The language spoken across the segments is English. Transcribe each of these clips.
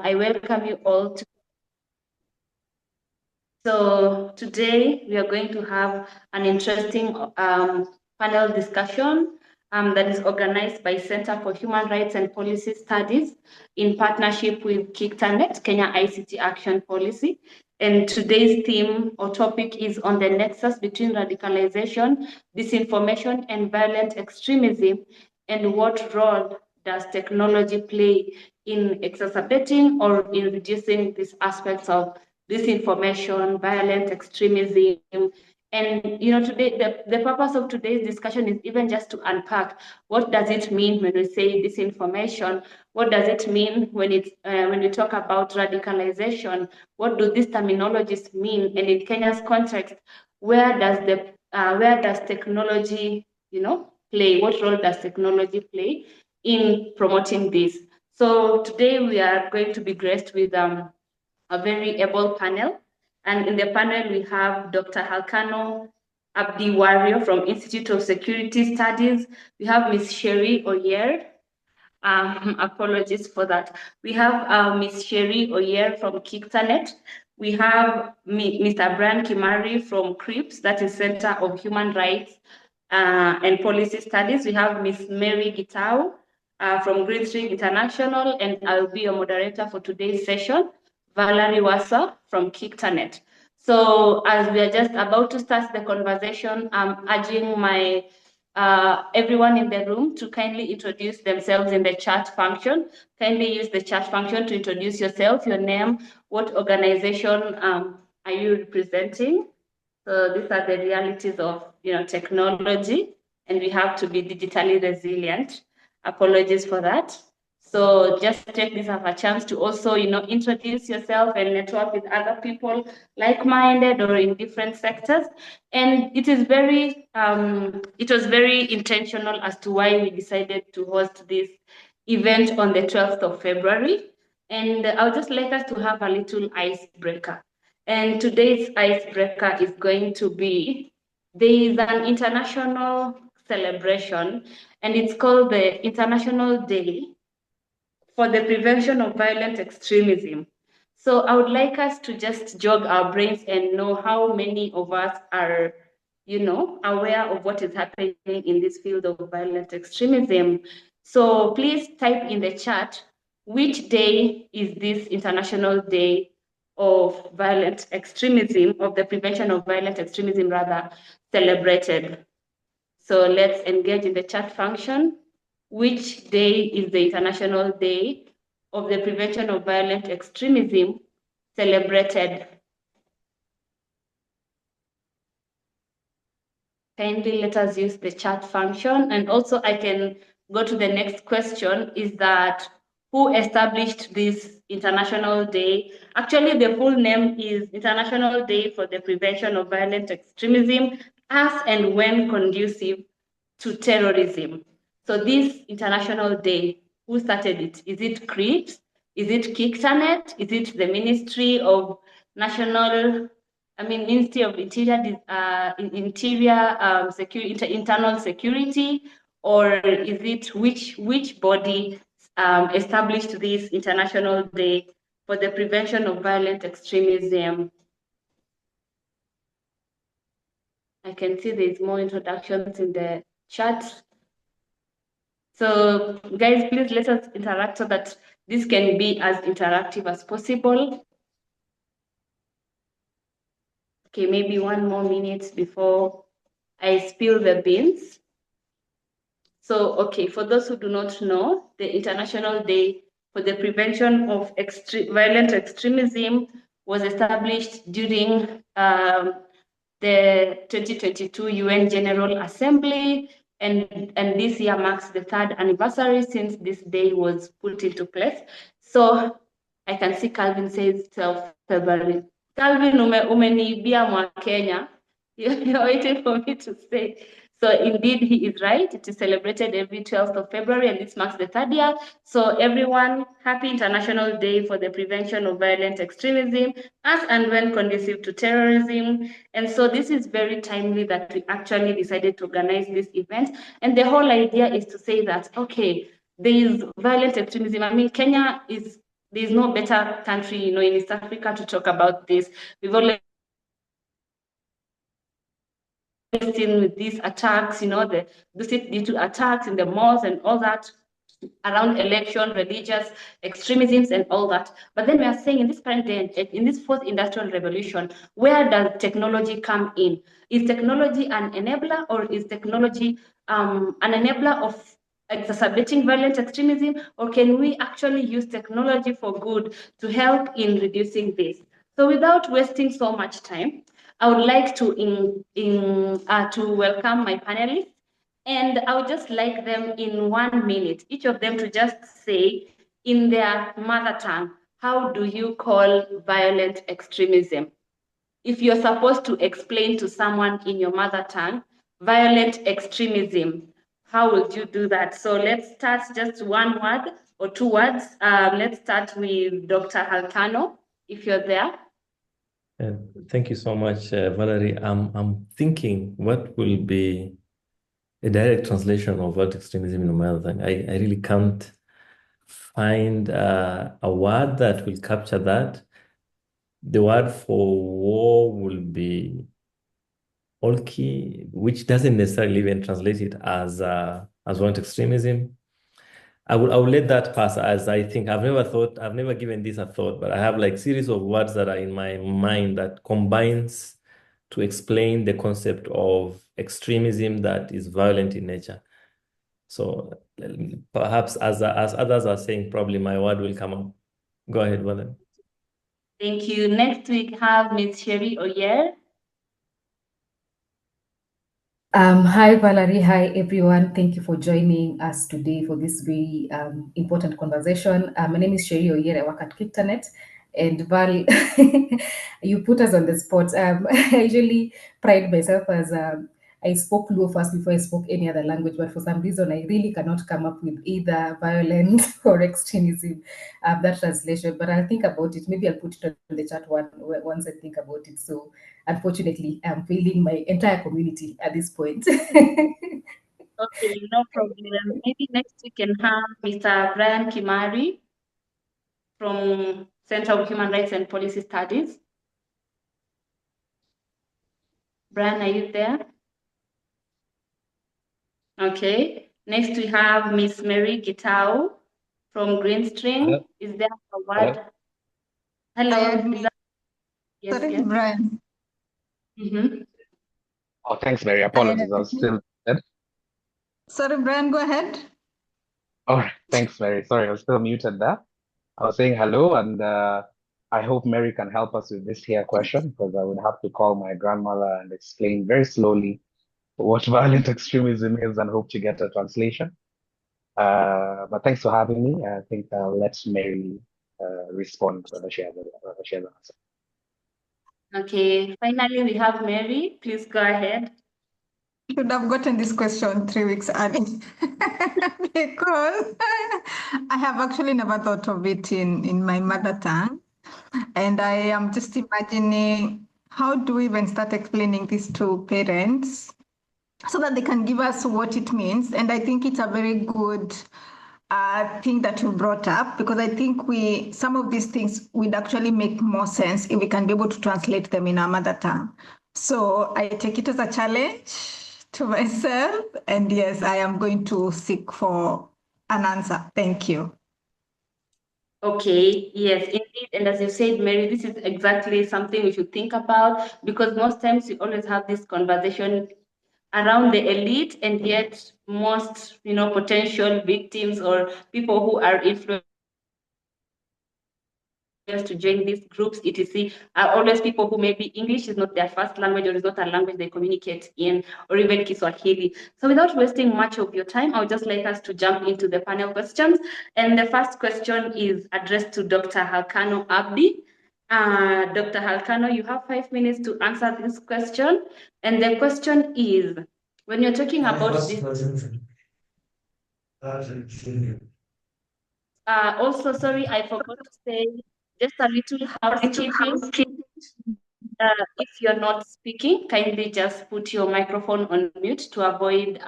I welcome you all. So today we are going to have an interesting panel discussion that is organized by Center for Human Rights and Policy Studies in partnership with KICTANet, Kenya ICT Action Policy. And today's theme or topic is on the nexus between radicalization, disinformation, and violent extremism, and what role does technology play in exacerbating or in reducing these aspects of disinformation, violent extremism. And today the purpose of today's discussion is even just to unpack what does it mean when we say disinformation, what does it mean when we talk about radicalization, what do these terminologies mean, and in Kenya's context, where does technology play, what role does technology play in promoting this? So today we are going to be graced with a very able panel. And in the panel, we have Dr. Halkano, Abdi Wario from Institute of Security Studies. We have Ms. Cherie Oyier. Apologies for that. We have Ms. Cherie Oyier from KICTANet. We have Mr. Brian Kimari from CHRIPS, that is Center of Human Rights and Policy Studies. We have Ms. Mary Gitau from Greenstring International, and I'll be your moderator for today's session. Valarie Waswa from KICTANet. So as we are just about to start the conversation, I'm urging my everyone in the room to kindly introduce themselves in the chat function. Kindly use the chat function to introduce yourself, your name, what organization are you representing. So these are the realities of technology, and we have to be digitally resilient. Apologies for that. So just take this as a chance to also, introduce yourself and network with other people like-minded or in different sectors. And it was very intentional as to why we decided to host this event on the 12th of February. And I would just like us to have a little icebreaker. And today's icebreaker is going to be, there is an international celebration, and it's called the International Day for the Prevention of Violent Extremism. So I would like us to just jog our brains and know how many of us are, aware of what is happening in this field of violent extremism. So please type in the chat, which day is this International Day of violent extremism, of the prevention of violent extremism rather, celebrated? So let's engage in the chat function. Which day is the International Day of the Prevention of Violent Extremism celebrated? Kindly let us use the chat function. And also I can go to the next question, is that who established this International Day? Actually, the full name is International Day for the Prevention of Violent Extremism as and when conducive to terrorism. So this International Day, who started it? Is it CHRIPS? Is it KICTANet? Is it the Ministry of Ministry of Internal Security, or is it which body established this International Day for the Prevention of Violent Extremism? I can see there's more introductions in the chat. So guys, please let us interact so that this can be as interactive as possible. Okay, maybe one more minute before I spill the beans. So, okay, for those who do not know, the International Day for the Prevention of Violent Extremism was established during the 2022 UN General Assembly, and this year marks the 3rd anniversary since this day was put into place. So I can see Calvin says 12th February. Calvin, umeniibia mwa Kenya. You're waiting for me to say. So indeed, he is right. It is celebrated every 12th of February, and this marks the 3rd year. So everyone, happy International Day for the Prevention of Violent Extremism, as and when conducive to terrorism. And so this is very timely that we actually decided to organize this event. And the whole idea is to say that, okay, there is violent extremism. I mean, Kenya is there's no better country, in East Africa to talk about this. We've always seen with these attacks, the due to attacks in the malls and all that, around election, religious extremisms and all that. But then we are saying in this current day, in this fourth industrial revolution, where does technology come in? Is technology an enabler, or is technology an enabler of exacerbating violent extremism, or can we actually use technology for good to help in reducing this? So without wasting so much time, I would like to welcome my panelists. And I would just like them in 1 minute, each of them to just say in their mother tongue, how do you call violent extremism? If you're supposed to explain to someone in your mother tongue, violent extremism, how would you do that? So let's start just one word or two words. Let's start with Dr. Halkano, if you're there. Thank you so much, Valarie. I'm thinking what will be a direct translation of violent extremism in my mother tongue. I really can't find a word that will capture that. The word for war will be Olki, which doesn't necessarily even translate it as violent extremism. I will let that pass, as I think I've never given this a thought, but I have like series of words that are in my mind that combines to explain the concept of extremism that is violent in nature. So perhaps as others are saying, probably my word will come up. Go ahead, Valen. Thank you. Next we have Ms. Cherie Oyier. Hi, Valarie. Hi, everyone. Thank you for joining us today for this very important conversation. My name is Cherie Oyier. I work at KICTANet. And Val, you put us on the spot. I usually pride myself as I spoke Luo first before I spoke any other language, but for some reason, I really cannot come up with either violence or extremism, that translation. But I'll think about it. Maybe I'll put it on the chat once I think about it. So unfortunately, I'm failing my entire community at this point. Okay, no problem. Maybe next we can have Mr. Brian Kimari from Center of Human Rights and Policy Studies. Brian, are you there? Okay. Next we have Miss Mary Gitau from Greenstring. Hello? Is there a word? Hello. Yes, Sorry, yes. Brian. Mm-hmm. Oh, thanks, Mary. Apologies. I was still dead. Sorry, Brian, go ahead. All right. Thanks, Mary. Sorry, I was still muted there. I was saying hello, and I hope Mary can help us with this here question, because I would have to call my grandmother and explain very slowly what violent extremism is and hope to get a translation. But thanks for having me. I think I'll let Mary respond whether she has an answer. Okay, finally we have Mary. Please go ahead. Should have gotten this question 3 weeks early because I have actually never thought of it in my mother tongue. And I am just imagining how do we even start explaining this to parents so that they can give us what it means. And I think it's a very good thing that you brought up, because I think some of these things would actually make more sense if we can be able to translate them in our mother tongue. So I take it as a challenge to myself. And yes, I am going to seek for an answer. Thank you. Okay, yes, indeed. And as you said, Mary, this is exactly something we should think about, because most times we always have this conversation around the elite, and yet most, potential victims or people who are influenced to join these groups, etc., are always people who maybe English is not their first language, or is not a language they communicate in, or even Kiswahili. So without wasting much of your time, I would just like us to jump into the panel questions. And the first question is addressed to Dr. Halkano Abdi. Dr. Halkano, you have 5 minutes to answer this question. And the question is, when you're talking about this... also, sorry, I forgot to say just a little housekeeping. If you're not speaking, kindly just put your microphone on mute to avoid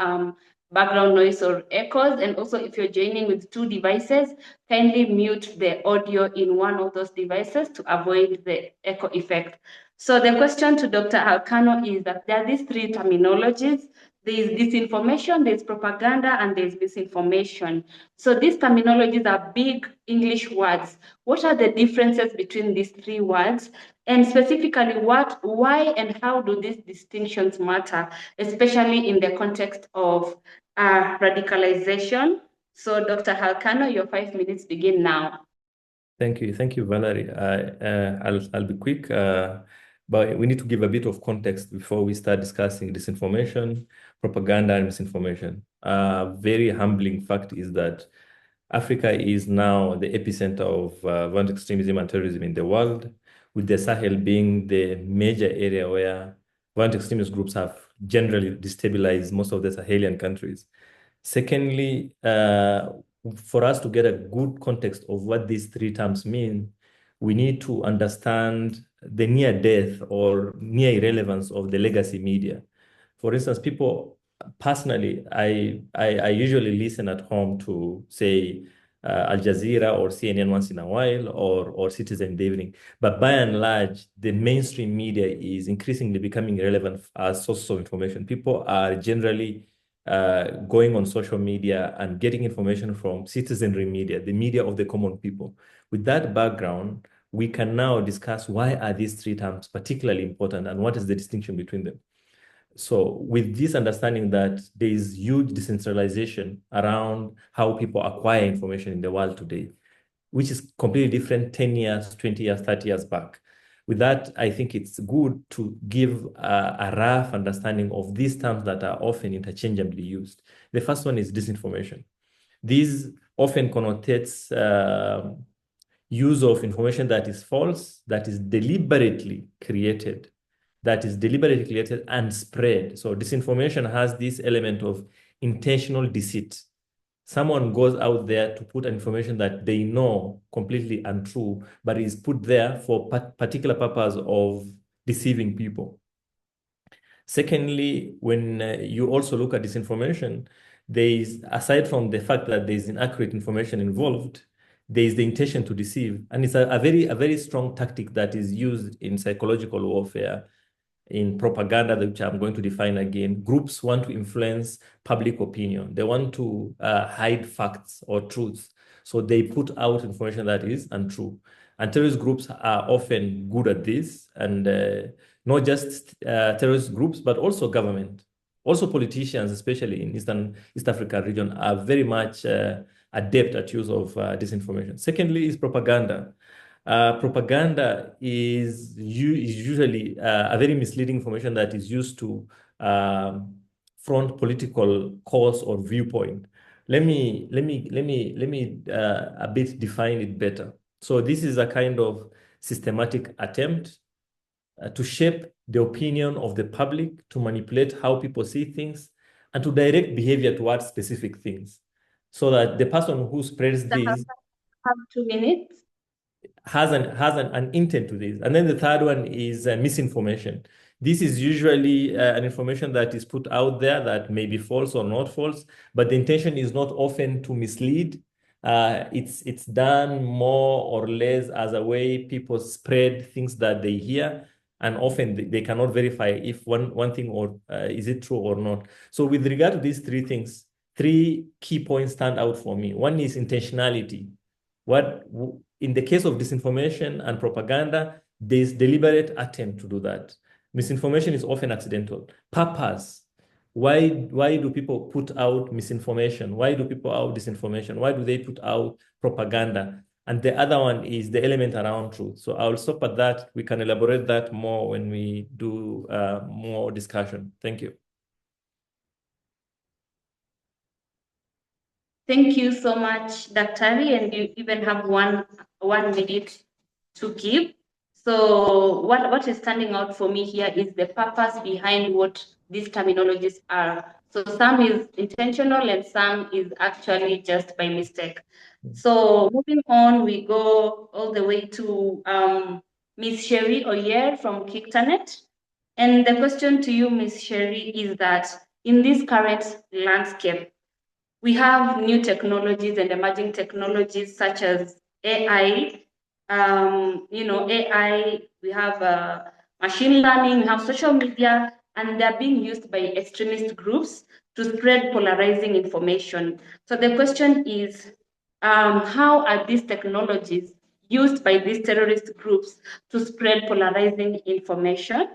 background noise or echoes. And also, if you're joining with two devices, kindly mute the audio in one of those devices to avoid the echo effect. So the question to Dr. Halkano is that there are these three terminologies. There is disinformation, there's propaganda, and there's misinformation. So these terminologies are big English words. What are the differences between these three words? And specifically, why, and how do these distinctions matter, especially in the context of radicalization? So Dr. Halkano, your 5 minutes begin now. Thank you, Valarie. I'll be quick, but we need to give a bit of context before we start discussing disinformation, propaganda, and misinformation. Very humbling fact is that Africa is now the epicenter of violent extremism and terrorism in the world, with the Sahel being the major area where violent extremist groups have generally destabilized most of the Sahelian countries. Secondly, for us to get a good context of what these three terms mean, we need to understand the near death or near irrelevance of the legacy media. For instance, people, personally, I usually listen at home to, say, Al Jazeera or CNN once in a while, or Citizen in the evening. But by and large, the mainstream media is increasingly becoming relevant as sources of information. People are generally going on social media and getting information from citizenry media, the media of the common people. With that background, we can now discuss why are these three terms particularly important and what is the distinction between them. So with this understanding that there is huge decentralization around how people acquire information in the world today, which is completely different 10 years, 20 years, 30 years back. With that, I think it's good to give a rough understanding of these terms that are often interchangeably used. The first one is disinformation. This often connotates use of information that is false, that is deliberately created and spread. So disinformation has this element of intentional deceit. Someone goes out there to put information that they know completely untrue, but is put there for particular purpose of deceiving people. Secondly, when you also look at disinformation, there is, aside from the fact that there is inaccurate information involved, there is the intention to deceive. And it's a very strong tactic that is used in psychological warfare, in propaganda, which I'm going to define again. Groups want to influence public opinion. They want to hide facts or truths. So they put out information that is untrue. And terrorist groups are often good at this, and not just terrorist groups, but also government. Also politicians, especially in East Africa region, are very much adept at use of disinformation. Secondly is propaganda. Propaganda is usually a very misleading information that is used to front political cause or viewpoint. Let me a bit define it better. So this is a kind of systematic attempt to shape the opinion of the public, to manipulate how people see things, and to direct behavior towards specific things, so that the person who spreads this have 2 minutes. has an intent to this. And then the third one is misinformation. This is usually an information that is put out there that may be false or not false, but the intention is not often to mislead. It's done more or less as a way people spread things that they hear, and often they cannot verify if one thing or is it true or not. So with regard to these three things, three key points stand out for me. One is intentionality. In the case of disinformation and propaganda, there's deliberate attempt to do that. Misinformation is often accidental. Purpose. Why do people put out misinformation? Why do people out disinformation? Why do they put out propaganda? And the other one is the element around truth. So I'll stop at that. We can elaborate that more when we do more discussion. Thank you. Thank you so much, Dr. And you even have one minute to give. So what is standing out for me here is the purpose behind what these terminologies are. So some is intentional and some is actually just by mistake. So moving on, we go all the way to Ms. Cherie Oyier from KICTANet. And the question to you, Ms. Cherie, is that in this current landscape, we have new technologies and emerging technologies such as AI. AI, we have machine learning, we have social media, and they're being used by extremist groups to spread polarizing information. So the question is, how are these technologies used by these terrorist groups to spread polarizing information?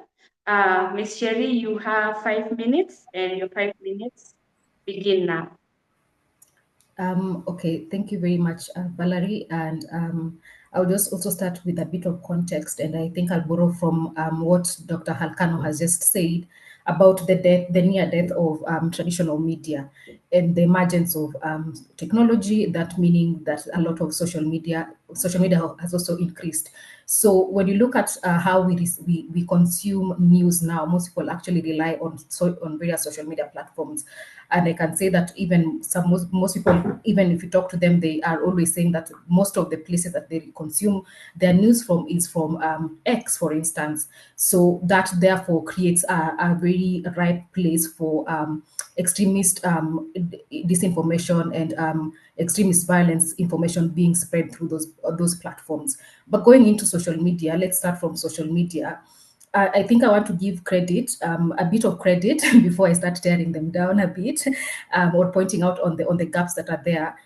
Ms. Cherie, you have 5 minutes, and your 5 minutes begin now. Okay, thank you very much, Valarie. And I'll just also start with a bit of context, and I think I'll borrow from what Dr. Halkano has just said about the near death of traditional media and the emergence of technology. That meaning that a lot of social media has also increased. So when you look at how we consume news now, most people actually rely on various social media platforms. And I can say that even most people, even if you talk to them, they are always saying that most of the places that they consume their news from is from X, for instance. So that therefore creates a very ripe place for extremist disinformation and extremist violence information being spread through those platforms. But going into social media, let's start from social media. I think I want to give credit, a bit of credit, before I start tearing them down a bit, or pointing out on the gaps that are there.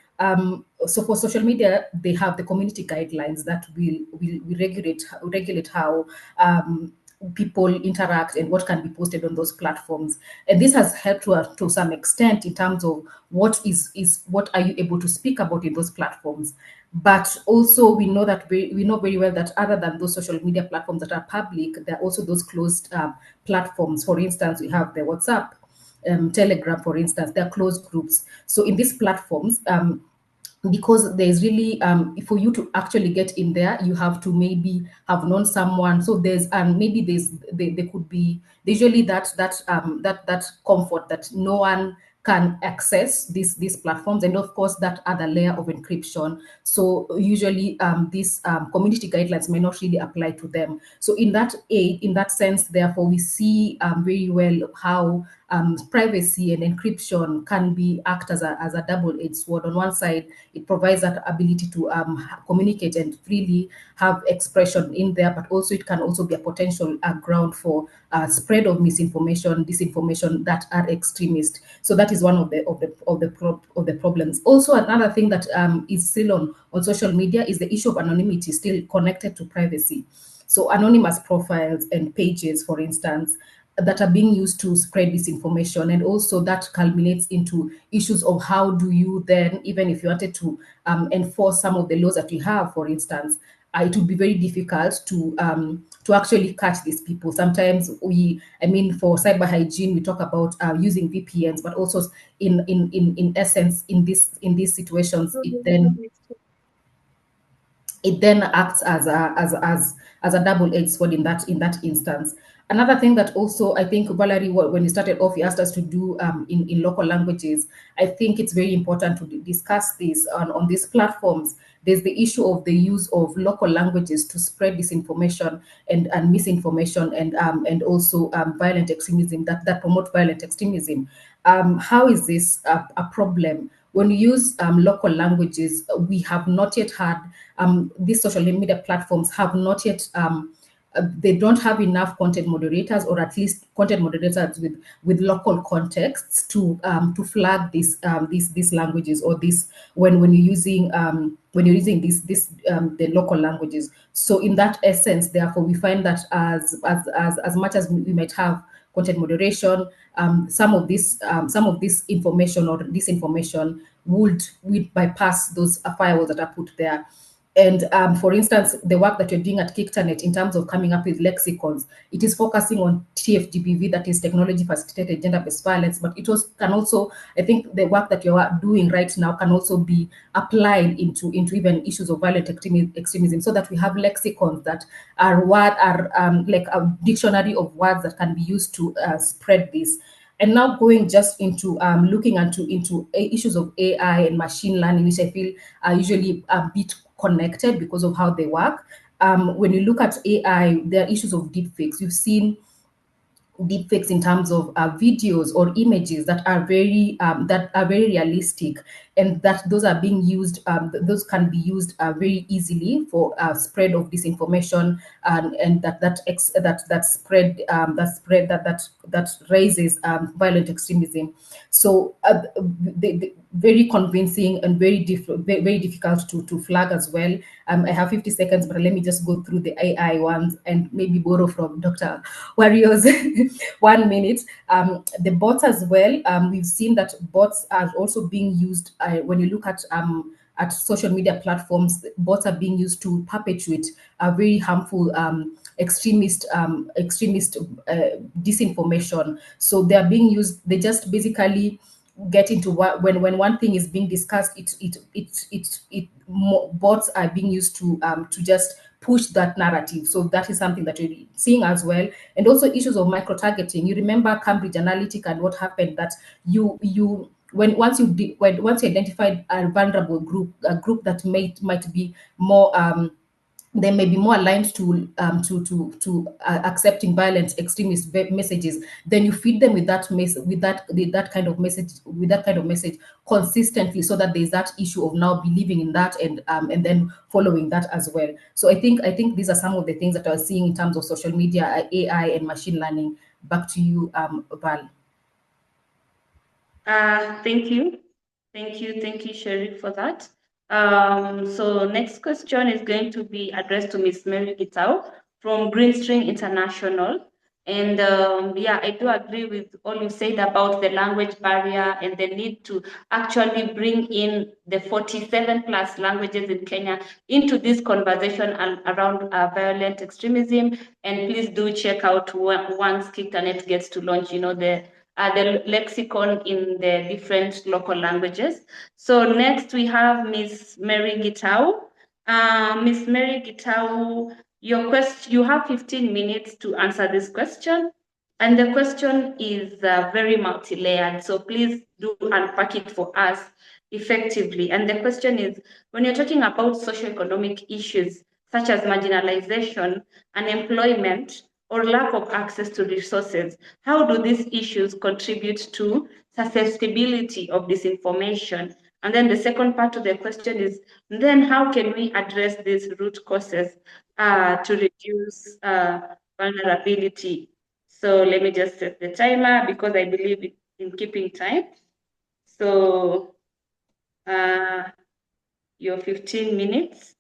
So for social media, they have the community guidelines that will regulate how people interact and what can be posted on those platforms. And this has helped to some extent in terms of what are you able to speak about in those platforms. But also we know very well that other than those social media platforms that are public, there are also those closed platforms. For instance, we have the WhatsApp, Telegram, for instance, they're closed groups. So in these platforms, because there's really for you to actually get in there, you have to maybe have known someone. So there's maybe there could be usually that comfort that no one can access these platforms, and of course that other layer of encryption. So usually these community guidelines may not really apply to them. So in that sense, therefore, we see very well how privacy and encryption can act as a double-edged sword. On one side, it provides that ability to communicate and freely have expression in there, but also it can also be a potential ground for spread of misinformation, disinformation that are extremist. So that is one of the problems. Also, another thing that is still on social media is the issue of anonymity, still connected to privacy. So anonymous profiles and pages, for instance, that are being used to spread disinformation, and also that culminates into issues of how do you then, even if you wanted to enforce some of the laws that we have, for instance, it would be very difficult to actually catch these people. Sometimes for cyber hygiene, we talk about using VPNs, but also in essence, in these situations, it then acts as a double-edged sword in that instance. Another thing that also, I think, Valarie, when you started off, you asked us to do in local languages. I think it's very important to discuss this on these platforms. There's the issue of the use of local languages to spread disinformation and misinformation and also violent extremism that promote violent extremism. How is this a problem? When we use local languages, we have not yet had these social media platforms have not yet they don't have enough content moderators, or at least content moderators with local contexts to flag these languages, or this when you're using the local languages. So in that essence, therefore, we find that as much as we might have content moderation, some of this information or disinformation would bypass those firewalls that are put there. And for instance, the work that you're doing at KICTANet in terms of coming up with lexicons, it is focusing on TFGBV, that is technology facilitated gender-based violence, but can also, I think the work that you are doing right now can also be applied into even issues of violent extremism, so that we have lexicons that are like a dictionary of words that can be used to spread this. And now going just into looking into issues of AI and machine learning, which I feel are usually a bit connected because of how they work. When you look at AI, there are issues of deepfakes. You've seen deepfakes in terms of videos or images that are very realistic, and that those are being used. Those can be used very easily for spread of disinformation, and that raises violent extremism. So very convincing and very difficult to flag as well. I have 50 seconds, but let me just go through the AI ones and maybe borrow from Dr. Wario's 1 minute. The bots as well. We've seen that bots are also being used when you look at social media platforms. Bots are being used to perpetuate a very harmful extremist disinformation. So they are being used. They just basically get into when one thing is being discussed, bots are being used to just push that narrative. So that is something that we're seeing as well. And also issues of micro targeting. You remember Cambridge Analytica and what happened, that once you identified a vulnerable group, a group that might be more they may be more aligned to accepting violent extremist messages, then you feed them with that kind of message consistently, so that there's that issue of now believing in that and then following that as well. So I think these are some of the things that we're seeing in terms of social media, AI, and machine learning. Back to you, Val. Thank you, Cherie, for that. So next question is going to be addressed to Ms. Mary Gitau from Greenstring International. And yeah, I do agree with all you said about the language barrier and the need to actually bring in the 47 plus languages in Kenya into this conversation around violent extremism. And please do check out once KICTANet gets to launch, the lexicon in the different local languages. So next we have Ms. Mary Gitau. Ms. Mary Gitau, you have 15 minutes to answer this question. And the question is very multi-layered, so please do unpack it for us effectively. And the question is, when you're talking about socioeconomic issues such as marginalization, unemployment, or lack of access to resources, how do these issues contribute to susceptibility of disinformation? And then the second part of the question is, then how can we address these root causes to reduce vulnerability? So let me just set the timer because I believe in keeping time. So your 15 minutes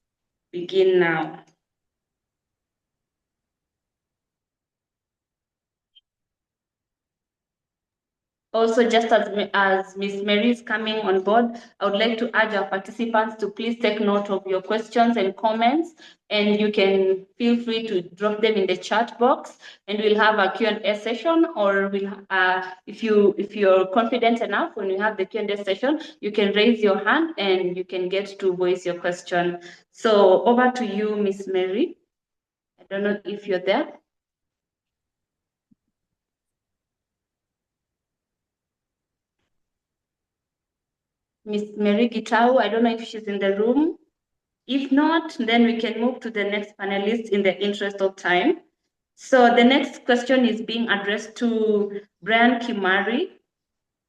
begin now. Also, just as Ms. Mary is coming on board, I would like to urge our participants to please take note of your questions and comments, and you can feel free to drop them in the chat box, and we'll have a Q&A session, or if you're confident enough, when we have the Q&A session, you can raise your hand and you can get to voice your question. So over to you, Ms. Mary. I don't know if you're there. Ms. Mary Gitau, I don't know if she's in the room. If not, then we can move to the next panelist in the interest of time. So the next question is being addressed to Brian Kimari.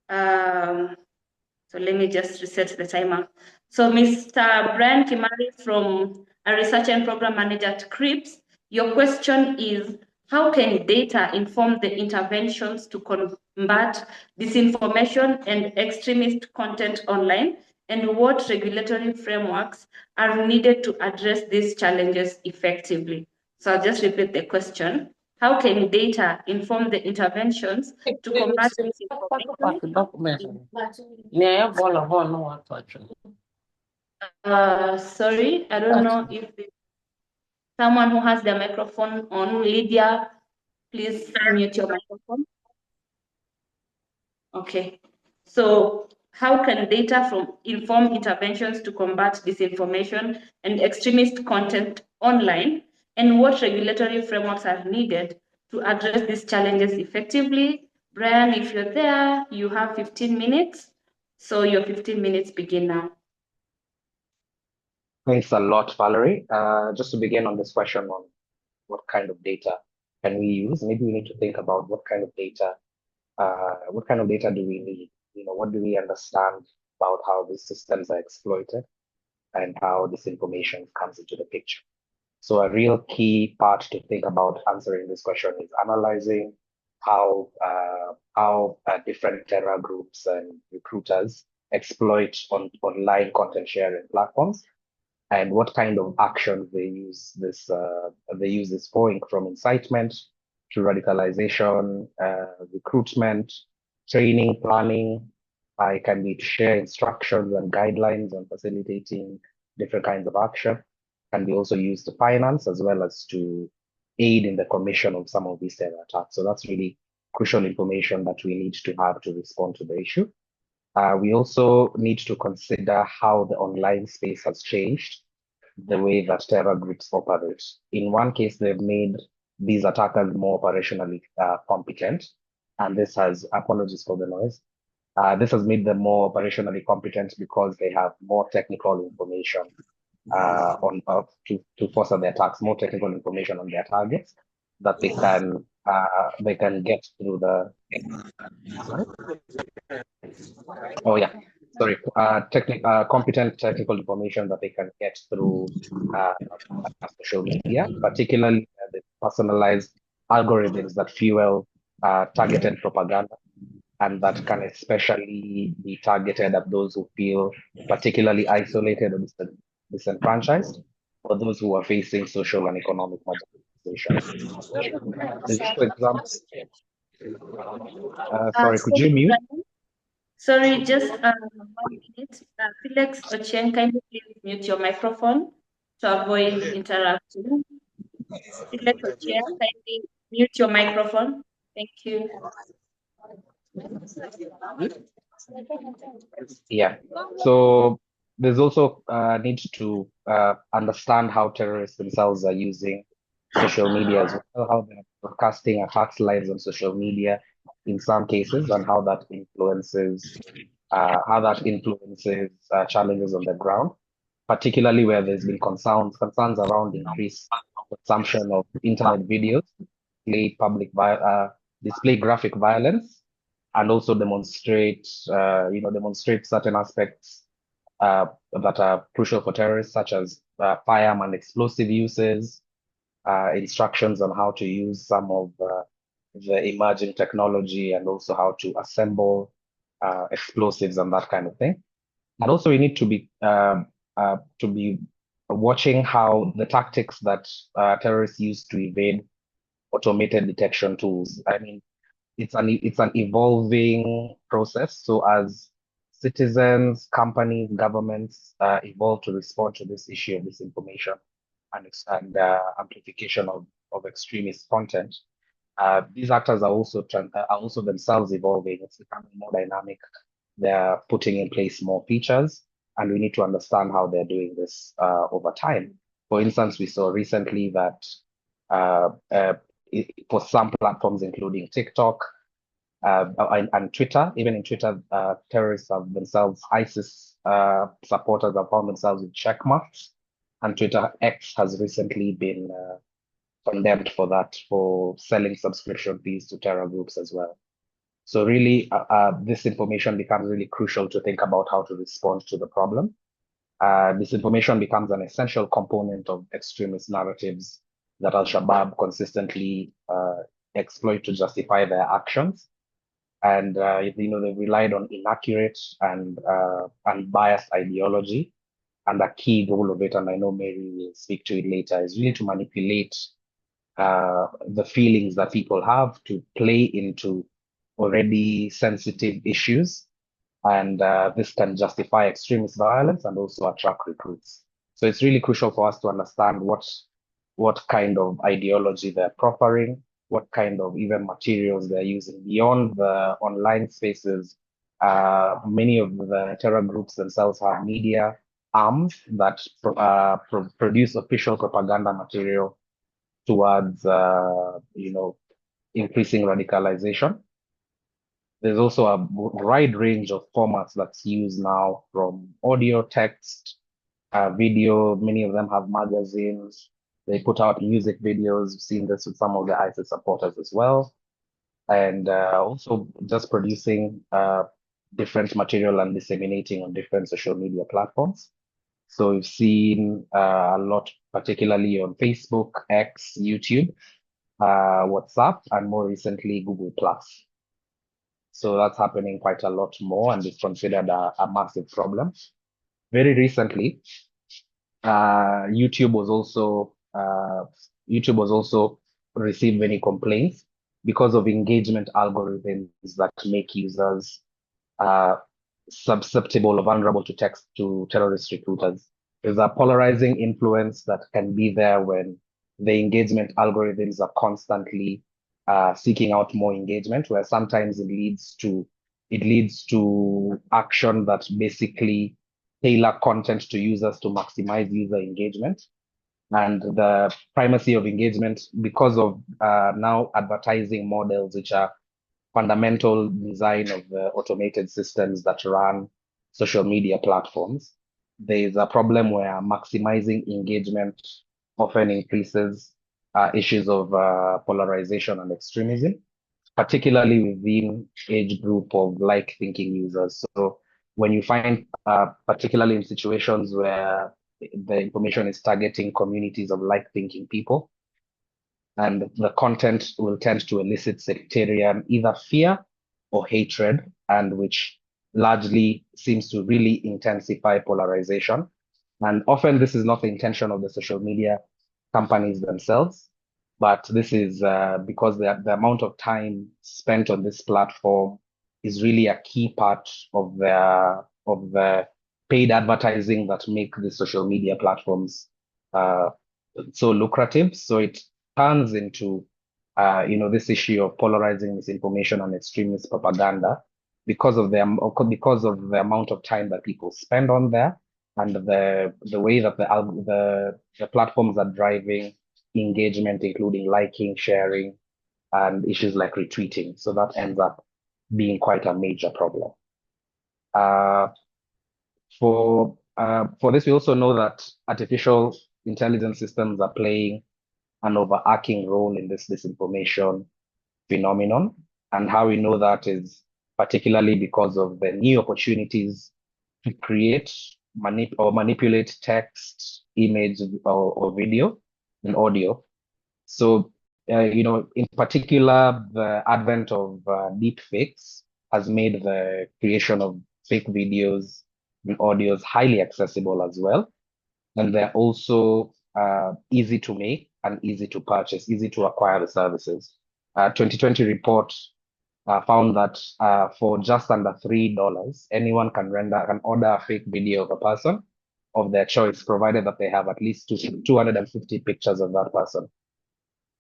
So let me just reset the timer. So Mr. Brian Kimari, from a research and program manager at CHRIPS, your question is, how can data inform the interventions to combat disinformation and extremist content online? And what regulatory frameworks are needed to address these challenges effectively? So I'll just repeat the question. How can data inform the interventions to combat disinformation? Sorry, I don't know if someone who has the microphone on. Lydia, please mute your microphone. Okay. So how can data inform interventions to combat disinformation and extremist content online? And what regulatory frameworks are needed to address these challenges effectively? Brian, if you're there, you have 15 minutes. So your 15 minutes begin now. Thanks a lot, Valarie. Just to begin on this question on what kind of data can we use? Maybe we need to think about what kind of data do we need? What do we understand about how these systems are exploited and how disinformation comes into the picture? So a real key part to think about answering this question is analyzing how different terror groups and recruiters exploit online content sharing platforms, and what kind of actions they use this for, from incitement to radicalization, recruitment, training, planning. It can be to share instructions and guidelines on facilitating different kinds of action. Can be also used to finance as well as to aid in the commission of some of these terror attacks. So that's really crucial information that we need to have to respond to the issue. We also need to consider how the online space has changed the way that terror groups operate. In one case, they've made these attackers more operationally competent, and this has, apologies for the noise, this has made them more operationally competent because they have more technical information to foster their attacks, more technical information on their targets that they can get through the. Sorry? Oh yeah, sorry. Competent technical information that they can get through social media, particularly the personalized algorithms that fuel targeted propaganda, and that can especially be targeted at those who feel particularly isolated or disenfranchised, or those who are facing social and economic marginalization. There's also examples. Sorry, could you mute? Sorry, just 1 minute. Felix Ochieng, kindly please mute your microphone to avoid interrupting. Felix Ochieng, kindly mute your microphone. Thank you. Yeah. So there's also need to understand how terrorists themselves are using social media as well, how they're broadcasting attacks lives on social media in some cases, and how that influences challenges on the ground, particularly where there's been concerns around increased consumption of internet videos, display graphic violence, and also demonstrate certain aspects that are crucial for terrorists, such as firearm and explosive uses, instructions on how to use some of the emerging technology, and also how to assemble explosives and that kind of thing. And also we need to be watching how the tactics that terrorists use to evade automated detection tools. I mean, it's an evolving process. So as citizens, companies, governments evolve to respond to this issue of disinformation and amplification of extremist content, these actors are also themselves evolving. It's becoming more dynamic. They're putting in place more features, and we need to understand how they're doing this over time. For instance, we saw recently that for some platforms, including TikTok and Twitter, even in Twitter, terrorists have themselves, ISIS supporters have found themselves with check marks, and Twitter X has recently been condemned for that, for selling subscription fees to terror groups as well. So really, this information becomes really crucial to think about how to respond to the problem. This information becomes an essential component of extremist narratives that Al-Shabaab consistently exploit to justify their actions. And they've relied on inaccurate and biased ideology. And a key goal of it, and I know Mary will speak to it later, is really to manipulate the feelings that people have, to play into already sensitive issues. And this can justify extremist violence and also attract recruits. So it's really crucial for us to understand what kind of ideology they're proffering, what kind of even materials they're using beyond the online spaces. Many of the terror groups themselves have media arms that produce official propaganda material towards, increasing radicalization. There's also a wide range of formats that's used now, from audio, text, video. Many of them have magazines, They put out music videos. We've seen this with some of the ISIS supporters as well. And also just producing different material and disseminating on different social media platforms. So we've seen a lot, particularly on Facebook, X, YouTube, WhatsApp, and more recently, Google+. So that's happening quite a lot more and is considered a massive problem. Very recently, YouTube was also received many complaints because of engagement algorithms that make users susceptible or vulnerable to terrorist recruiters. There's a polarizing influence that can be there when the engagement algorithms are constantly seeking out more engagement, where sometimes it leads to action that basically tailor content to users to maximize user engagement. And the primacy of engagement, because of now advertising models, which are fundamental design of the automated systems that run social media platforms, there's a problem where maximizing engagement often increases issues of polarization and extremism, particularly within age group of like-thinking users. So when you find, particularly in situations where the information is targeting communities of like-thinking people, and the content will tend to elicit sectarian either fear or hatred, and which largely seems to really intensify polarization. And often this is not the intention of the social media companies themselves, but this is because the amount of time spent on this platform is really a key part of the paid advertising that make the social media platforms so lucrative. So it turns into this issue of polarizing misinformation and extremist propaganda because of the amount of time that people spend on there, and the way that the platforms are driving engagement, including liking, sharing, and issues like retweeting. So that ends up being quite a major problem. For this, we also know that artificial intelligence systems are playing an overarching role in this disinformation phenomenon. And how we know that is particularly because of the new opportunities to create or manipulate text, image, or video and audio. So, in particular, the advent of deep fakes has made the creation of fake videos and audios highly accessible as well. And they're also easy to make and easy to purchase, easy to acquire the services. 2020 report found that for just under $3, anyone can order a fake video of a person of their choice, provided that they have at least 250 pictures of that person.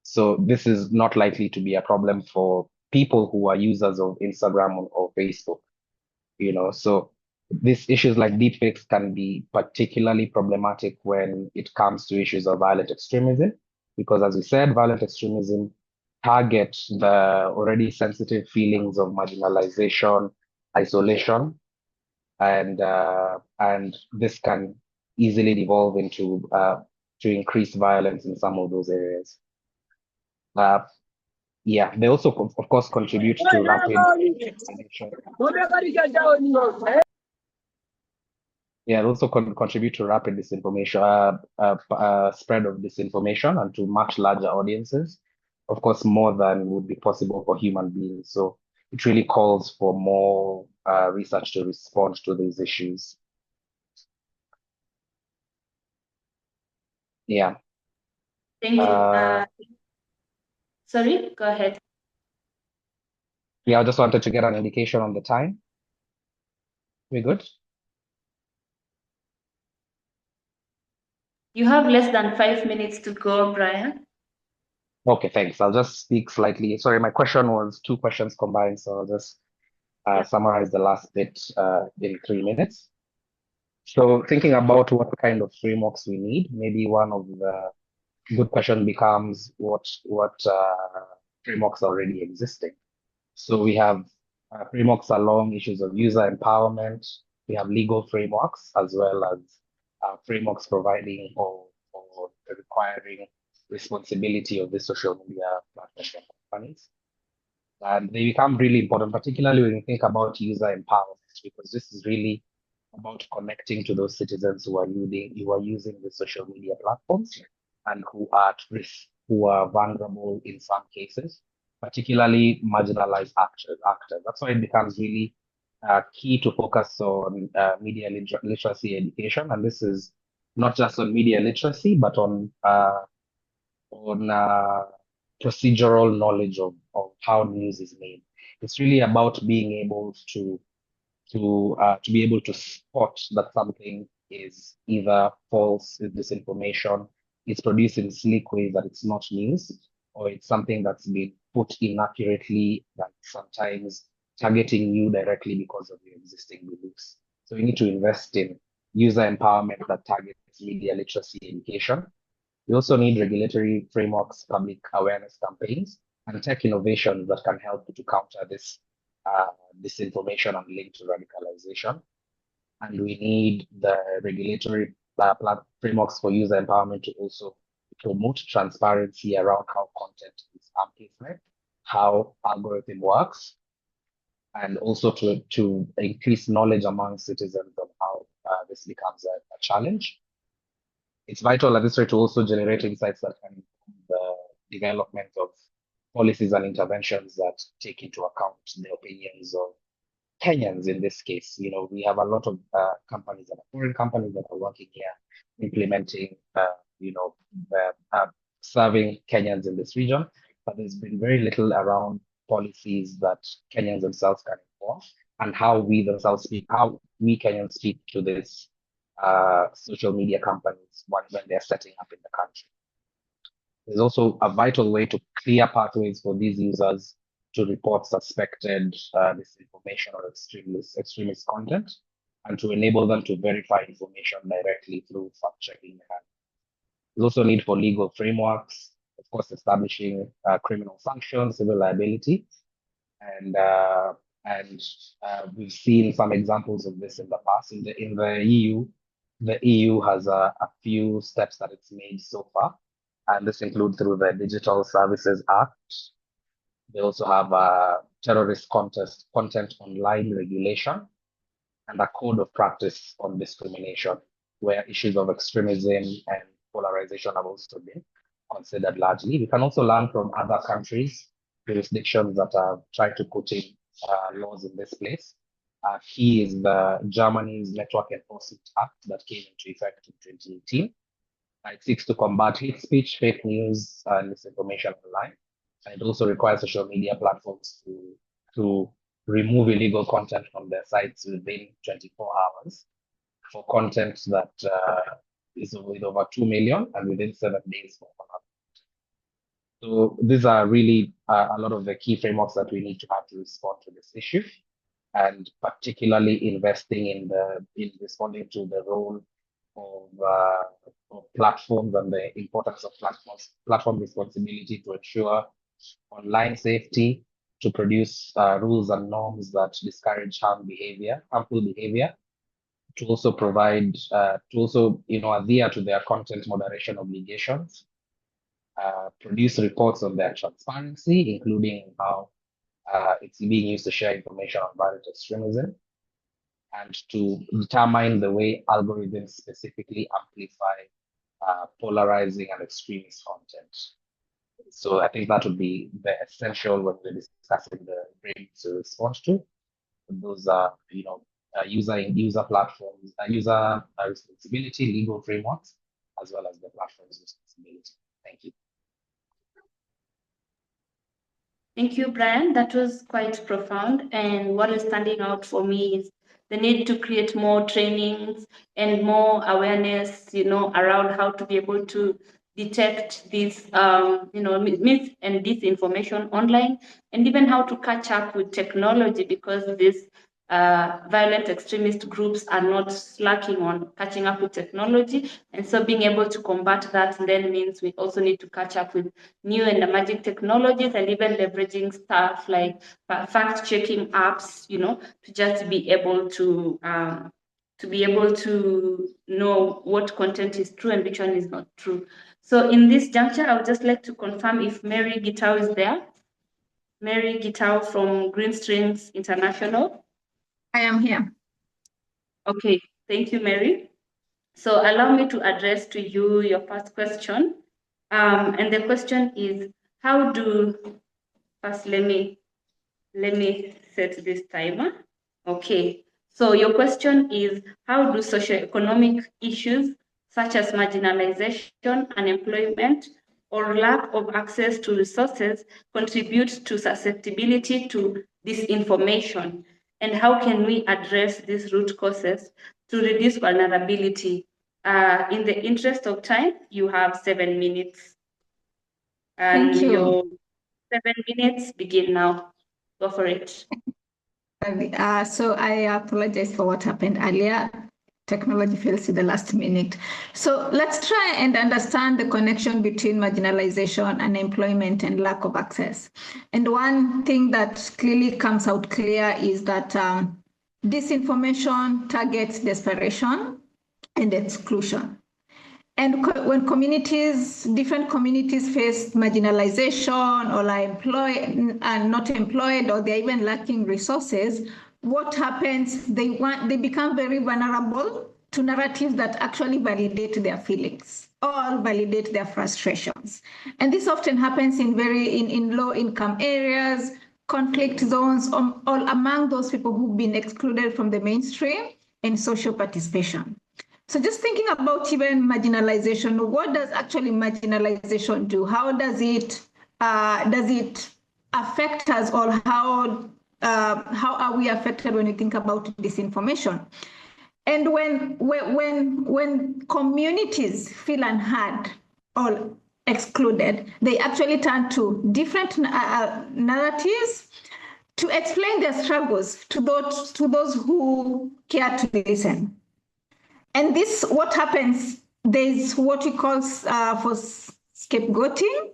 So this is not likely to be a problem for people who are users of Instagram or Facebook, so these issues like deepfakes can be particularly problematic when it comes to issues of violent extremism, because as we said, violent extremism targets the already sensitive feelings of marginalization, isolation, and this can easily devolve into to increased violence in some of those areas. They also, of course, contribute to rapid contribute to rapid disinformation, spread of disinformation, and to much larger audiences, of course, more than would be possible for human beings. So it really calls for more research to respond to these issues. Yeah. Thank you. Sorry, go ahead. Yeah, I just wanted to get an indication on the time. We good? You have less than 5 minutes to go, Brian. Okay, thanks. I'll just speak slightly. Sorry, my question was 2 questions combined, so I'll just summarize the last bit in 3 minutes. So thinking about what kind of frameworks we need, maybe one of the good question becomes what frameworks are already existing. So we have frameworks along issues of user empowerment. We have legal frameworks as well as frameworks providing or requiring responsibility of the social media platforms and companies. And they become really important, particularly when you think about user empowerment, because this is really about connecting to those citizens who are using the social media platforms and who are at risk, who are vulnerable in some cases, particularly marginalized actors. That's why it becomes really key to focus on media literacy education. And this is not just on media literacy, but on procedural knowledge of how news is made. It's really about being able to be able to spot that something is either false, is disinformation, it's produced in sleek ways that it's not news, or it's something that's been put inaccurately, that sometimes targeting you directly because of your existing beliefs. So we need to invest in user empowerment that targets media literacy education. We also need regulatory frameworks, public awareness campaigns, and tech innovations that can help to counter this disinformation and link to radicalization. And we need the regulatory frameworks for user empowerment to also promote transparency around how content is amplified, how algorithm works, and also to increase knowledge among citizens of how this becomes a challenge. It's vital at this rate to also generate insights that can inform the development of policies and interventions that take into account the opinions of Kenyans in this case. You know, we have a lot of companies that are foreign companies that are working here, implementing, serving Kenyans in this region, but there's been very little around policies that Kenyans themselves can inform and how we Kenyans speak to this social media companies when they're setting up in the country. There's also a vital way to clear pathways for these users to report suspected disinformation or extremist content, and to enable them to verify information directly through fact-checking. There's also a need for legal frameworks, of course, establishing criminal sanctions, civil liability, and we've seen some examples of this in the past. In the EU, the EU has a few steps that it's made so far, and this includes through the Digital Services Act. They also have a terrorist content online regulation and a code of practice on discrimination, where issues of extremism and polarization have also been considered largely. We can also learn from other countries, jurisdictions that have tried to put in laws in this place. Key is the Germany's Network Enforcement Act that came into effect in 2018. It seeks to combat hate speech, fake news, and misinformation online. And it also requires social media platforms to remove illegal content from their sites within 24 hours for content that is with over 2 million and within 7 days for 100. So these are really a lot of the key frameworks that we need to have to respond to this issue, and particularly investing in responding to the role of platforms and the importance of platform responsibility to ensure online safety, to produce rules and norms that discourage harmful behavior, to also provide, adhere to their content moderation obligations, produce reports on their transparency, including how it's being used to share information on violent extremism, and to determine the way algorithms specifically amplify polarizing and extremist content. So I think that would be the essential when we're discussing the frameworks to respond to. Those are, user platforms, user responsibility, legal frameworks, as well as the platform's responsibility. Thank you. Thank you, Brian. That was quite profound. And what is standing out for me is the need to create more trainings and more awareness, around how to be able to detect this, myth and disinformation online, and even how to catch up with technology, because these violent extremist groups are not slacking on catching up with technology. And so being able to combat that then means we also need to catch up with new and emerging technologies, and even leveraging stuff like fact-checking apps, to just be able to know what content is true and which one is not true. So in this juncture, I would just like to confirm if Mary Gitau is there. Mary Gitau from Greenstring International. I am here. Okay, thank you, Mary. So allow me to address to you your first question. And the question is, how do, first let me set this timer. Okay, so your question is, how do socioeconomic issues such as marginalization, unemployment, or lack of access to resources contribute to susceptibility to disinformation? And how can we address these root causes to reduce vulnerability? In the interest of time, you have 7 minutes. And Thank you. your 7 minutes begin now. Go for it. So I apologize for what happened earlier. Technology fails at the last minute. So let's try and understand the connection between marginalization, unemployment, and lack of access. And one thing that clearly comes out clear is that disinformation targets desperation and exclusion. And when different communities face marginalization or are not employed, or they're even lacking resources, what happens? They become very vulnerable to narratives that actually validate their feelings or validate their frustrations. And this often happens in low-income areas, conflict zones, all among those people who've been excluded from the mainstream and social participation. So just thinking about even marginalization, what does actually marginalization do? How does it affect us, or how are we affected when we think about disinformation? And when communities feel unheard or excluded, they actually turn to different narratives to explain their struggles to those who care to listen. And this, what happens, there's what we call for scapegoating,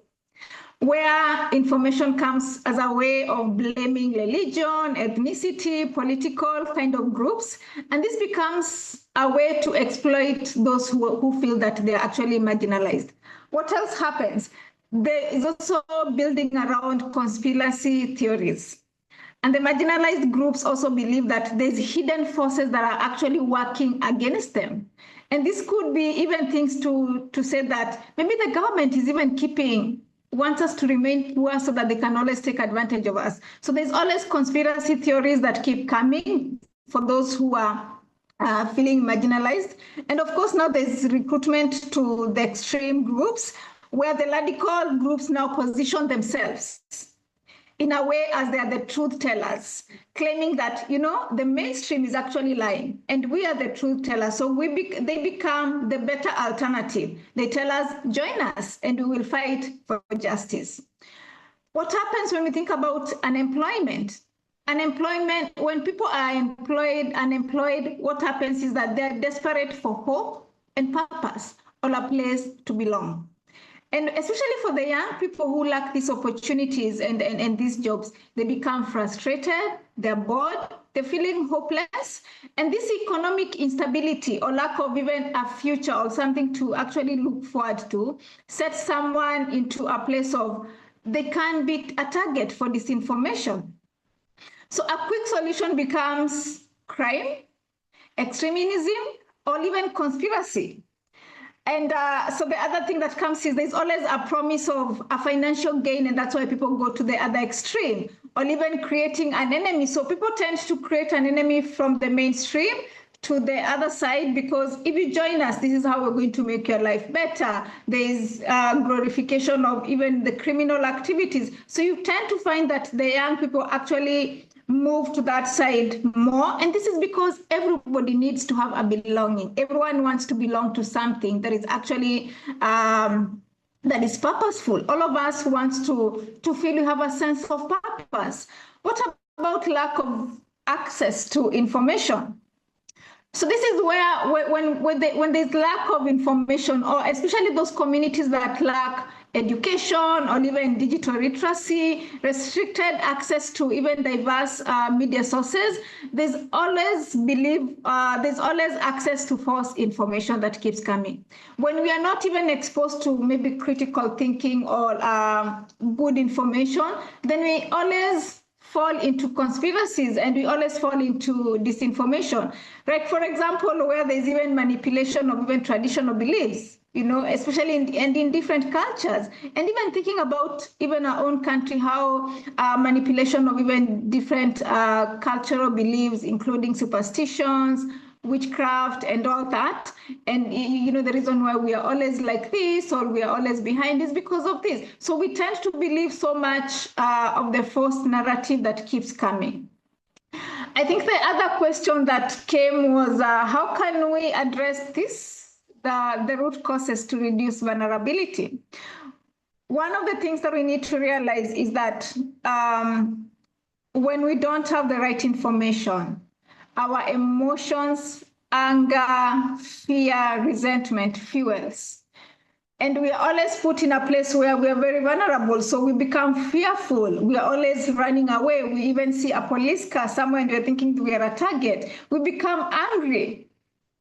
where information comes as a way of blaming religion, ethnicity, political kind of groups. And this becomes a way to exploit those who feel that they're actually marginalized. What else happens? There is also building around conspiracy theories. And the marginalized groups also believe that there's hidden forces that are actually working against them. And this could be even things to say that maybe the government is even wants us to remain poor so that they can always take advantage of us. So there's always conspiracy theories that keep coming for those who are feeling marginalized. And of course, now there's recruitment to the extreme groups, where the radical groups now position themselves in a way as they are the truth tellers, claiming that, the mainstream is actually lying and we are the truth tellers. So they become the better alternative. They tell us, join us and we will fight for justice. What happens when we think about unemployment? Unemployment, when people are unemployed, what happens is that they're desperate for hope and purpose, or a place to belong. And especially for the young people who lack these opportunities and these jobs, they become frustrated, they're bored, they're feeling hopeless. And this economic instability or lack of even a future or something to actually look forward to sets someone into a place of they can be a target for disinformation. So a quick solution becomes crime, extremism, or even conspiracy. And so the other thing that comes is there's always a promise of a financial gain, and that's why people go to the other extreme, or even creating an enemy. So people tend to create an enemy from the mainstream to the other side, because if you join us, this is how we're going to make your life better. There's glorification of even the criminal activities. So you tend to find that the young people actually move to that side more. And this is because everybody needs to have a belonging. Everyone wants to belong to something that is actually that is purposeful. All of us want to feel we have a sense of purpose. What about lack of access to information? So this is where when there's lack of information, or especially those communities that lack education or even digital literacy, restricted access to even diverse media sources, there's always access to false information that keeps coming. When we are not even exposed to maybe critical thinking or good information, then we always fall into conspiracies and we always fall into disinformation. Like, for example, where there's even manipulation of even traditional beliefs, especially in different cultures. And even thinking about even our own country, how manipulation of even different cultural beliefs, including superstitions, witchcraft and all that. And the reason why we are always like this or we are always behind is because of this. So we tend to believe so much of the false narrative that keeps coming. I think the other question that came was how can we address this, the root causes to reduce vulnerability? One of the things that we need to realize is that when we don't have the right information, our emotions, anger, fear, resentment fuels. And we are always put in a place where we are very vulnerable. So we become fearful. We are always running away. We even see a police car somewhere and we're thinking we are a target. We become angry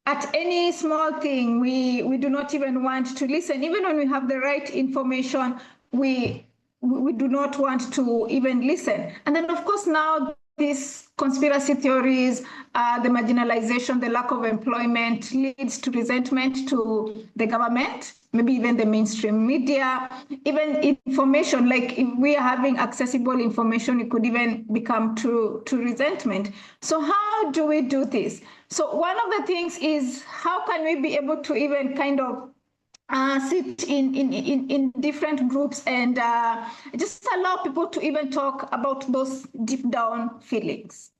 at any small thing. We do not even want to listen. Even when we have the right information, we do not want to even listen. And then, of course, now these conspiracy theories, the marginalization, the lack of employment leads to resentment to the government, maybe even the mainstream media, even information. Like if we are having accessible information, it could even become to resentment. So how do we do this? So one of the things is how can we be able to even kind of sit in different groups and just allow people to even talk about those deep down feelings.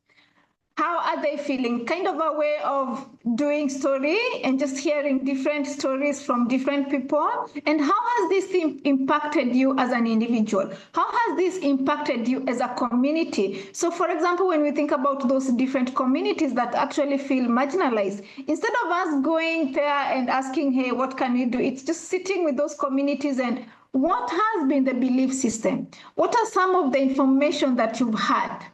How are they feeling? Kind of a way of doing story and just hearing different stories from different people. And how has this impacted you as an individual? How has this impacted you as a community? So for example, when we think about those different communities that actually feel marginalized, instead of us going there and asking, hey, what can we do? It's just sitting with those communities and what has been the belief system? What are some of the information that you've had?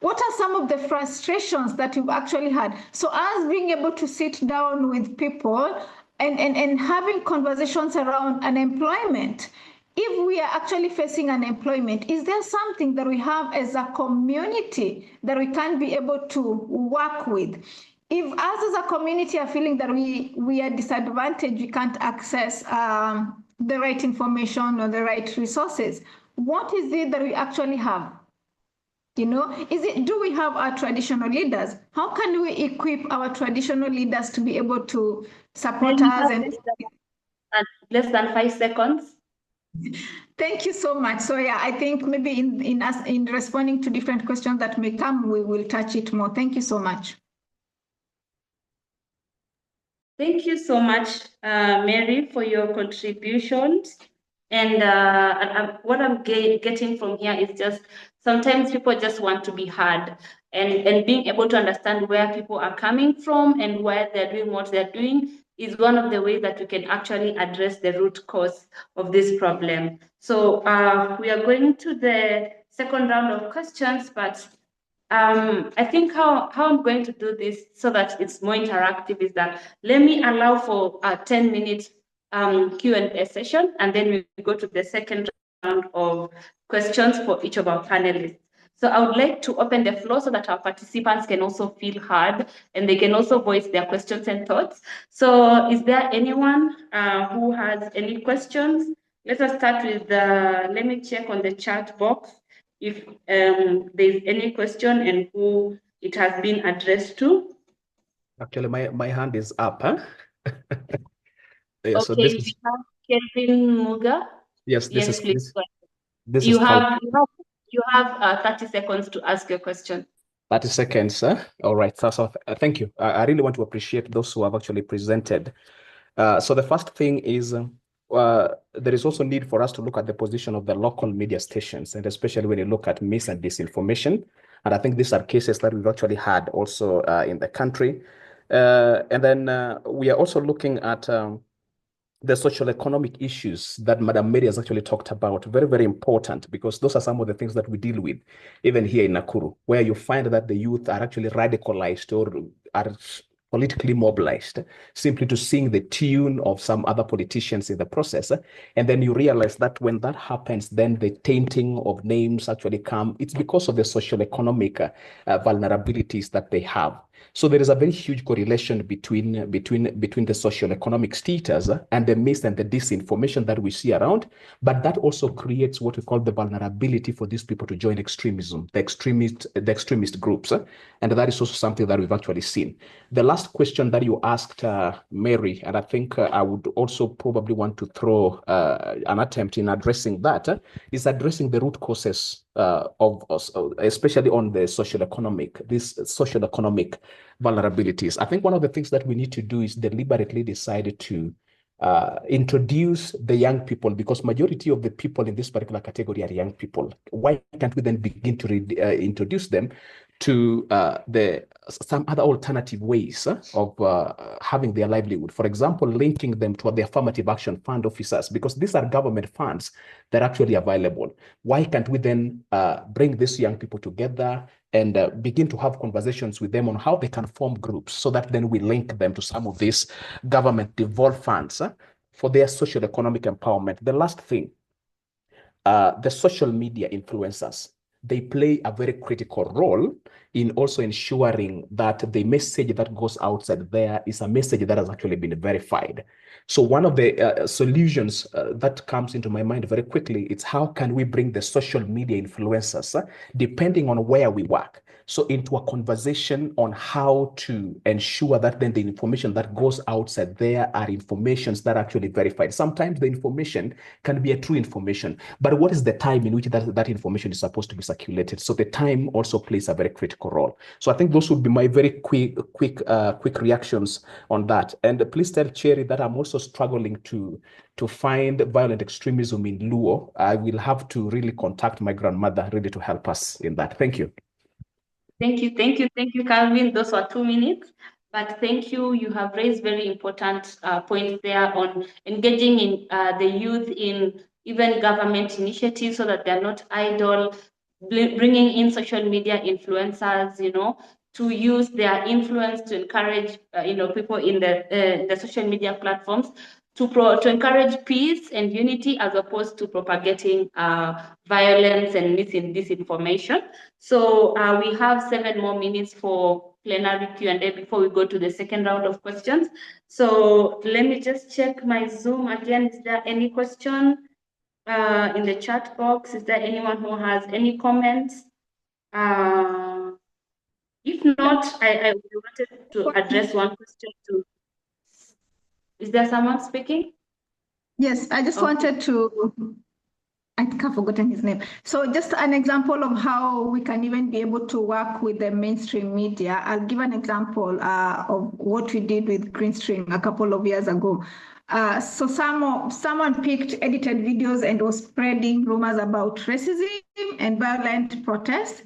What are some of the frustrations that you've actually had? So us being able to sit down with people and having conversations around unemployment. If we are actually facing unemployment, is there something that we have as a community that we can be able to work with? If us as a community are feeling that we are disadvantaged, we can't access the right information or the right resources, what is it that we actually have? Do we have our traditional leaders? How can we equip our traditional leaders to be able to support us? And less than 5 seconds. Thank you so much. So yeah, I think maybe in responding to different questions that may come, we will touch it more. Thank you so much. Thank you so much, Mary, for your contributions. And what I'm getting from here is just sometimes people just want to be heard, and being able to understand where people are coming from and why they're doing what they're doing is one of the ways that we can actually address the root cause of this problem. So we are going to the second round of questions, but I think how I'm going to do this so that it's more interactive is that let me allow for a 10-minute Q&A session, and then we go to the second round of questions for each of our panelists. So I would like to open the floor so that our participants can also feel heard and they can also voice their questions and thoughts. So is there anyone who has any questions? Let us start with let me check on the chat box if there's any question and who it has been addressed to. Actually, my hand is up. Huh? Yeah, okay, so this is, Kelvin Muga. yes, this is please. This you is have 30 seconds to ask your question. 30 seconds. Huh? All right. So thank you. I really want to appreciate those who have actually presented. So the first thing is there is also need for us to look at the position of the local media stations, and especially when you look at mis and disinformation. And I think these are cases that we've actually had also in the country. And then we are also looking at the social economic issues that Madam Mary has actually talked about. Very, very important, because those are some of the things that we deal with, even here in Nakuru, where you find that the youth are actually radicalized or are politically mobilized simply to sing the tune of some other politicians in the process. And then you realize that when that happens, then the tainting of names actually come. It's because of the social economic vulnerabilities that they have. So there is a very huge correlation between the socio-economic status and the mis and the disinformation that we see around, but that also creates what we call the vulnerability for these people to join extremism, the extremist groups, and that is also something that we've actually seen. The last question that you asked, Mary, and I think I would also probably want to throw an attempt in addressing that, is addressing the root causes of especially on the social economic vulnerabilities. I think one of the things that we need to do is deliberately decide to introduce the young people, because majority of the people in this particular category are young people. Why can't we then begin to introduce them to some other alternative ways of having their livelihood? For example, linking them to the affirmative action fund officers, because these are government funds that are actually available. Why can't we then bring these young people together and begin to have conversations with them on how they can form groups, so that then we link them to some of these government devolved funds for their social economic empowerment? The last thing, the social media influencers, they play a very critical role in also ensuring that the message that goes outside there is a message that has actually been verified. So one of the solutions that comes into my mind very quickly, it's how can we bring the social media influencers, depending on where we work, so into a conversation on how to ensure that then the information that goes outside there are informations that are actually verified. Sometimes the information can be a true information, but what is the time in which that information is supposed to be circulated? So the time also plays a very critical role. So I think those would be my very quick reactions on that. And please tell Cherie that I'm also struggling to find violent extremism in Luo. I will have to really contact my grandmother really to help us in that. Thank you. Thank you, Calvin. Those were 2 minutes, but thank you. You have raised very important points there on engaging in the youth in even government initiatives, so that they're not idle, bringing in social media influencers, to use their influence to encourage, people in the social media platforms to encourage peace and unity, as opposed to propagating violence and disinformation. So we have 7 more minutes for plenary Q&A before we go to the second round of questions. So let me just check my Zoom again. Is there any question in the chat box? Is there anyone who has any comments? If not, I wanted to address one question too. Is there someone speaking? Yes, I just wanted to, I think I've forgotten his name. So just an example of how we can even be able to work with the mainstream media. I'll give an example of what we did with Greenstring a couple of years ago. So someone picked edited videos and was spreading rumors about racism and violent protests.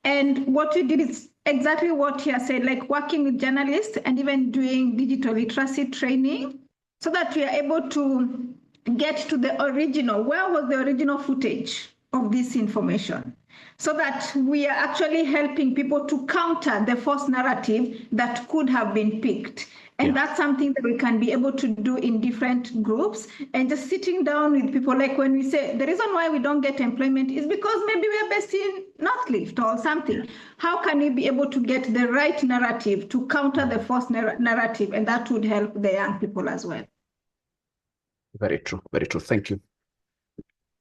And what we did is exactly what he has said, like working with journalists and even doing digital literacy training, so that we are able to get to the original. Where was the original footage of this information? So that we are actually helping people to counter the false narrative that could have been picked. And that's something that we can be able to do in different groups, and just sitting down with people. Like when we say the reason why we don't get employment is because maybe we are based in Northlift or something. How can we be able to get the right narrative to counter the false narrative? And that would help the young people as well. Very true. Very true. Thank you.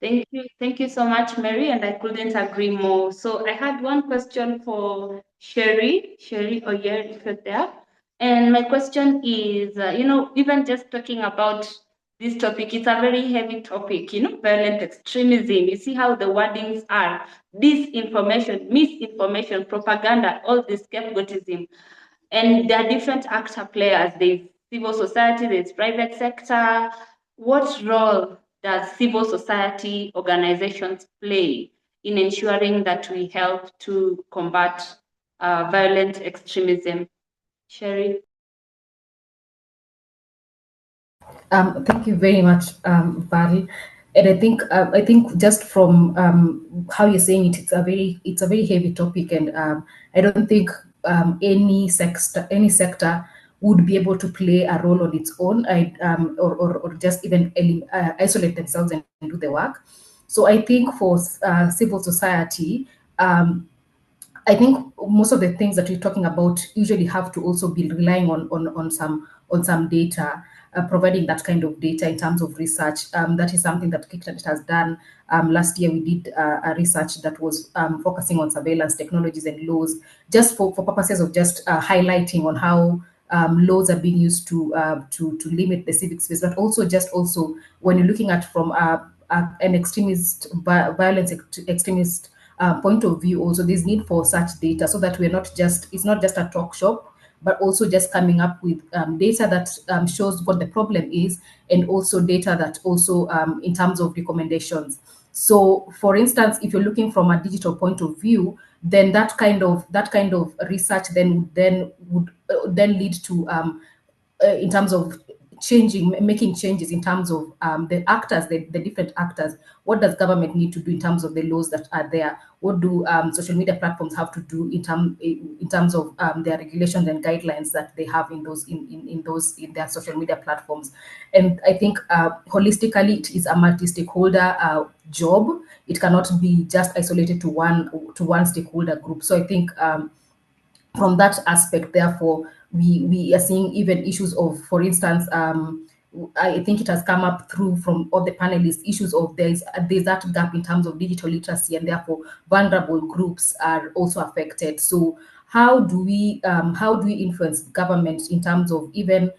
Thank you so much, Mary, and I couldn't agree more. So I had one question for Cherie Oyier, if you're there. And my question is, even just talking about this topic, it's a very heavy topic, violent extremism. You see how the wordings are: disinformation, misinformation, propaganda, all this scapegoatism. And there are different actor players. There's civil society, there's private sector. What role does civil society organizations play in ensuring that we help to combat violent extremism? Cherie? Thank you very much, Val. And I think just from how you're saying it, it's a very heavy topic, and I don't think any sector would be able to play a role on its own, or just even isolate themselves and do the work. So I think for civil society, I think most of the things that we're talking about usually have to also be relying on some data, providing that kind of data in terms of research. That is something that KICTANet has done. Last year, we did a research that was focusing on surveillance technologies and laws, just for purposes of just highlighting on how laws are being used to limit the civic space, but also when you're looking at from an violence extremist point of view, also there's need for such data, so that it's not just a talk shop, but also just coming up with data that shows what the problem is, and also data that also in terms of recommendations. So for instance, if you're looking from a digital point of view, then that kind of research would then lead to in terms of making changes in terms of the actors, the different actors. What does government need to do in terms of the laws that are there? What do social media platforms have to do in terms of their regulations and guidelines that they have in their social media platforms? And I think holistically, it is a multi-stakeholder job. It cannot be just isolated to one stakeholder group. So I think from that aspect, therefore, we are seeing even issues of, for instance, I think it has come up through from all the panelists, issues of there's that gap in terms of digital literacy, and therefore vulnerable groups are also affected. So how do we influence government in terms of even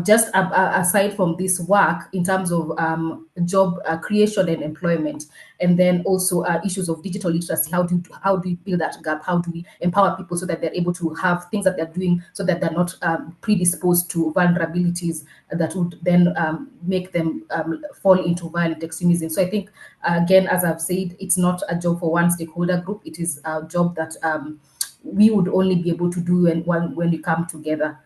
just aside from this work in terms of job creation and employment, and then also issues of digital literacy? How do we build that gap? How do we empower people so that they're able to have things that they're doing, so that they're not predisposed to vulnerabilities that would then make them fall into violent extremism? So I think, again, as I've said, it's not a job for one stakeholder group. It is a job that we would only be able to do when we come together.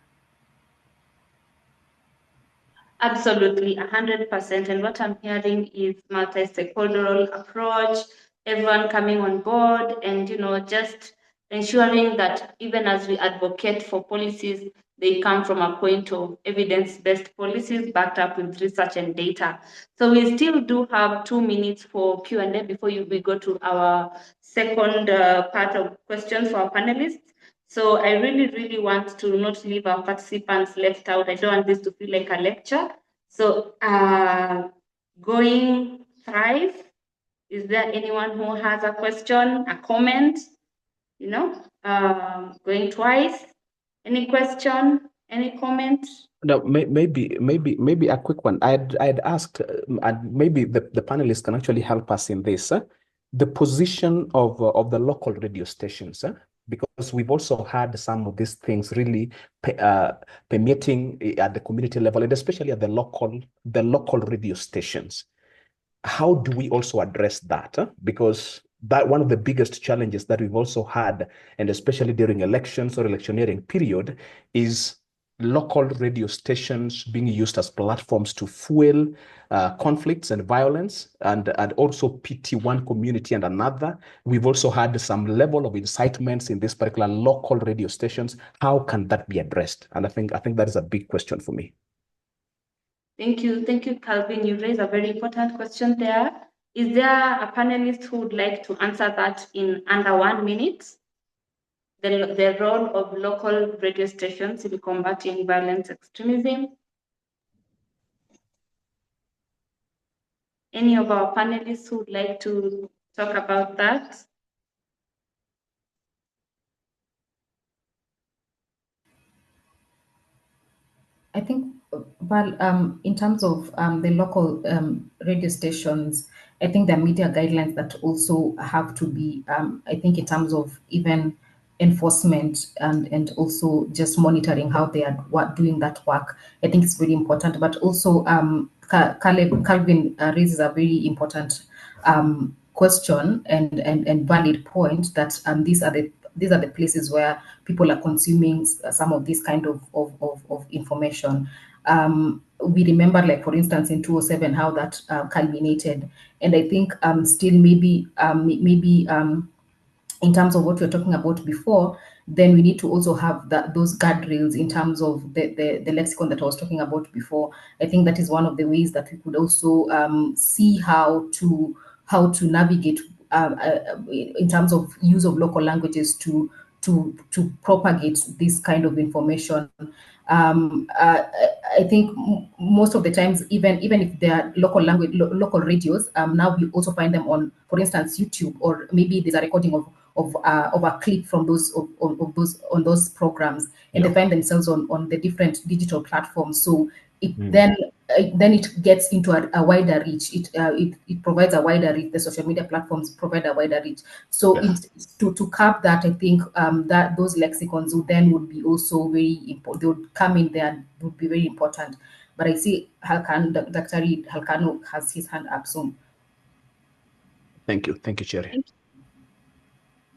Absolutely, 100%. And what I'm hearing is multi-stakeholder approach, everyone coming on board, and just ensuring that even as we advocate for policies, they come from a point of evidence-based policies backed up with research and data. So we still do have 2 minutes for Q&A before we go to our second part of questions for our panelists. So I really, really want to not leave our participants left out. I don't want this to feel like a lecture. So going thrive, is there anyone who has a question, a comment? Going twice, any question, any comment? No, maybe a quick one. I'd asked, and maybe the panelists can actually help us in this. The position of the local radio stations, because we've also had some of these things really permeating at the community level, and especially at the local radio stations. How do we also address that? Because that one of the biggest challenges that we've also had, and especially during elections or electioneering period, is local radio stations being used as platforms to fuel conflicts and violence, and also PT one community and another. We've also had some level of incitements in this particular local radio stations. How can that be addressed? And I think that is a big question for me. Thank you, Calvin. You raised a very important question there. Is there a panelist who would like to answer that in under 1 minute? The role of local radio stations in combating violent extremism. Any of our panelists who would like to talk about that? I think, well, in terms of the local radio stations, I think there are media guidelines that also have to be, I think, in terms of even enforcement and also just monitoring how they are doing that work. I think it's very important. But also, Calvin raises a very important question and valid point that these are the places where people are consuming some of this kind of information. we remember, like for instance, in 2007, how that culminated. And I think still maybe in terms of what we were talking about before, then we need to also have those guardrails in terms of the lexicon that I was talking about before. I think that is one of the ways that we could also see how to navigate in terms of use of local languages to propagate this kind of information. I think most of the times, even if they are local language, local radios, now we also find them on, for instance, YouTube, or maybe there's a recording of a clip from those of those on those programs, and Yeah. they find themselves on the different digital platforms. So it Mm. then it gets into a wider reach. It provides a wider reach. The social media platforms provide a wider reach. So Yeah. to cap that, I think that those lexicons would be also very important. They would come in there and would be very important. But I see Dr. Halkano has his hand up soon. Thank you, Cherie.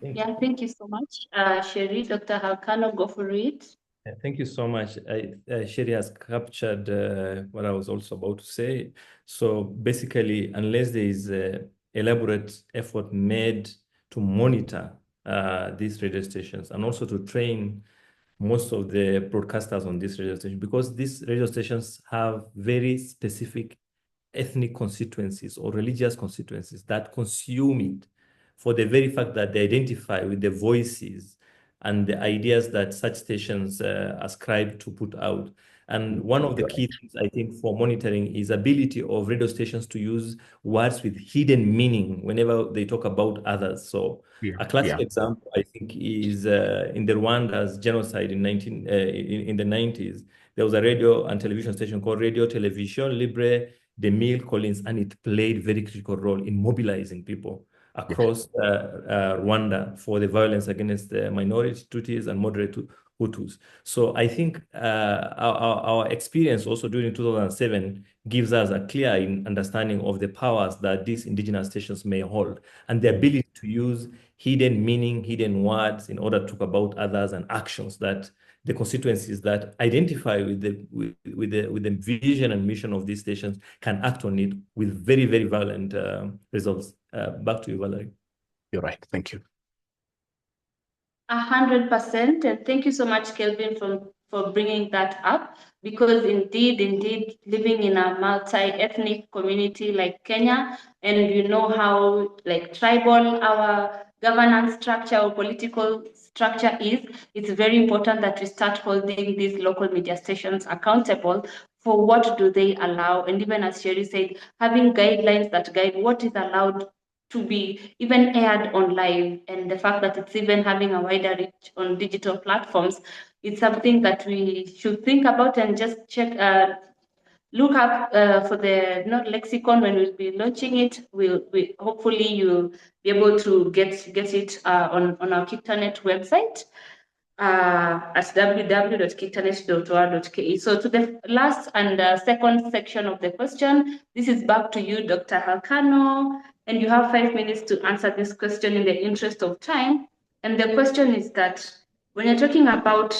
Yeah, thank you so much. Cherie, Dr. Halkano, go for it. Thank you so much. Cherie has captured what I was also about to say. So basically, unless there is an elaborate effort made to monitor these radio stations and also to train most of the broadcasters on these radio stations, because these radio stations have very specific ethnic constituencies or religious constituencies that consume it for the very fact that they identify with the voices and the ideas that such stations ascribe to put out. And one of the key things, I think, for monitoring is ability of radio stations to use words with hidden meaning whenever they talk about others. So a classic example, I think, is in the Rwanda's genocide in the 90s. There was a radio and television station called Radio Television Libre de Mille Collins, and it played very critical role in mobilizing people across Rwanda for the violence against the minority Tutsis and moderate Hutus. So I think our experience also during 2007 gives us a clear understanding of the powers that these indigenous stations may hold and the ability to use hidden meaning, hidden words in order to talk about others and actions that the constituencies that identify with the vision and mission of these stations can act on it with very, very violent results. Back to you, Valarie. You're right. Thank you. 100%, and thank you so much, Kelvin, for bringing that up, because indeed, living in a multi-ethnic community like Kenya, and you know how like tribal our governance structure or political structure is, it's very important that we start holding these local media stations accountable for what do they allow, and even as Cherie said, having guidelines that guide what is allowed to be even aired on live, and the fact that it's even having a wider reach on digital platforms, it's something that we should think about and just check, look up for the lexicon when we'll be launching it. We hopefully you'll be able to get it on our KICTANet website. At www.kictanet.or.ke. So to the last and second section of the question, this is back to you, Dr. Halkano, and you have 5 minutes to answer this question in the interest of time. And the question is that when you're talking about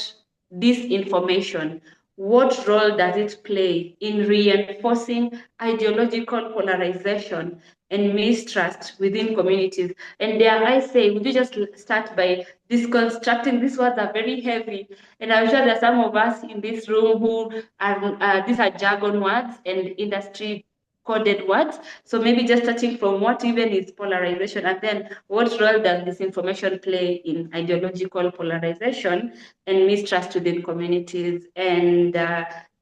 disinformation, what role does it play in reinforcing ideological polarization and mistrust within communities? And dare I say, would you just start by deconstructing? These words are very heavy, and I'm sure there are some of us in this room who are, these are jargon words and industry coded words. So maybe just touching from what even is polarization, and then what role does disinformation play in ideological polarization and mistrust within communities? And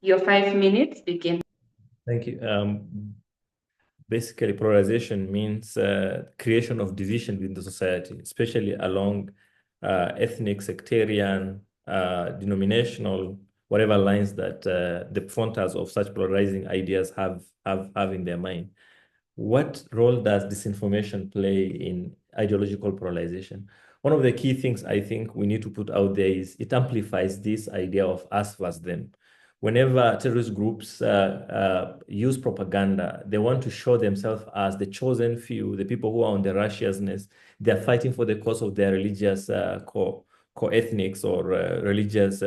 your 5 minutes begin. Thank you. Basically, polarization means creation of division within the society, especially along ethnic, sectarian, denominational, whatever lines that the fronters of such polarizing ideas have in their mind. What role does disinformation play in ideological polarization? One of the key things I think we need to put out there is it amplifies this idea of us versus them. Whenever terrorist groups use propaganda, they want to show themselves as the chosen few, the people who are on the righteousness. They're fighting for the cause of their religious co-ethnics or religious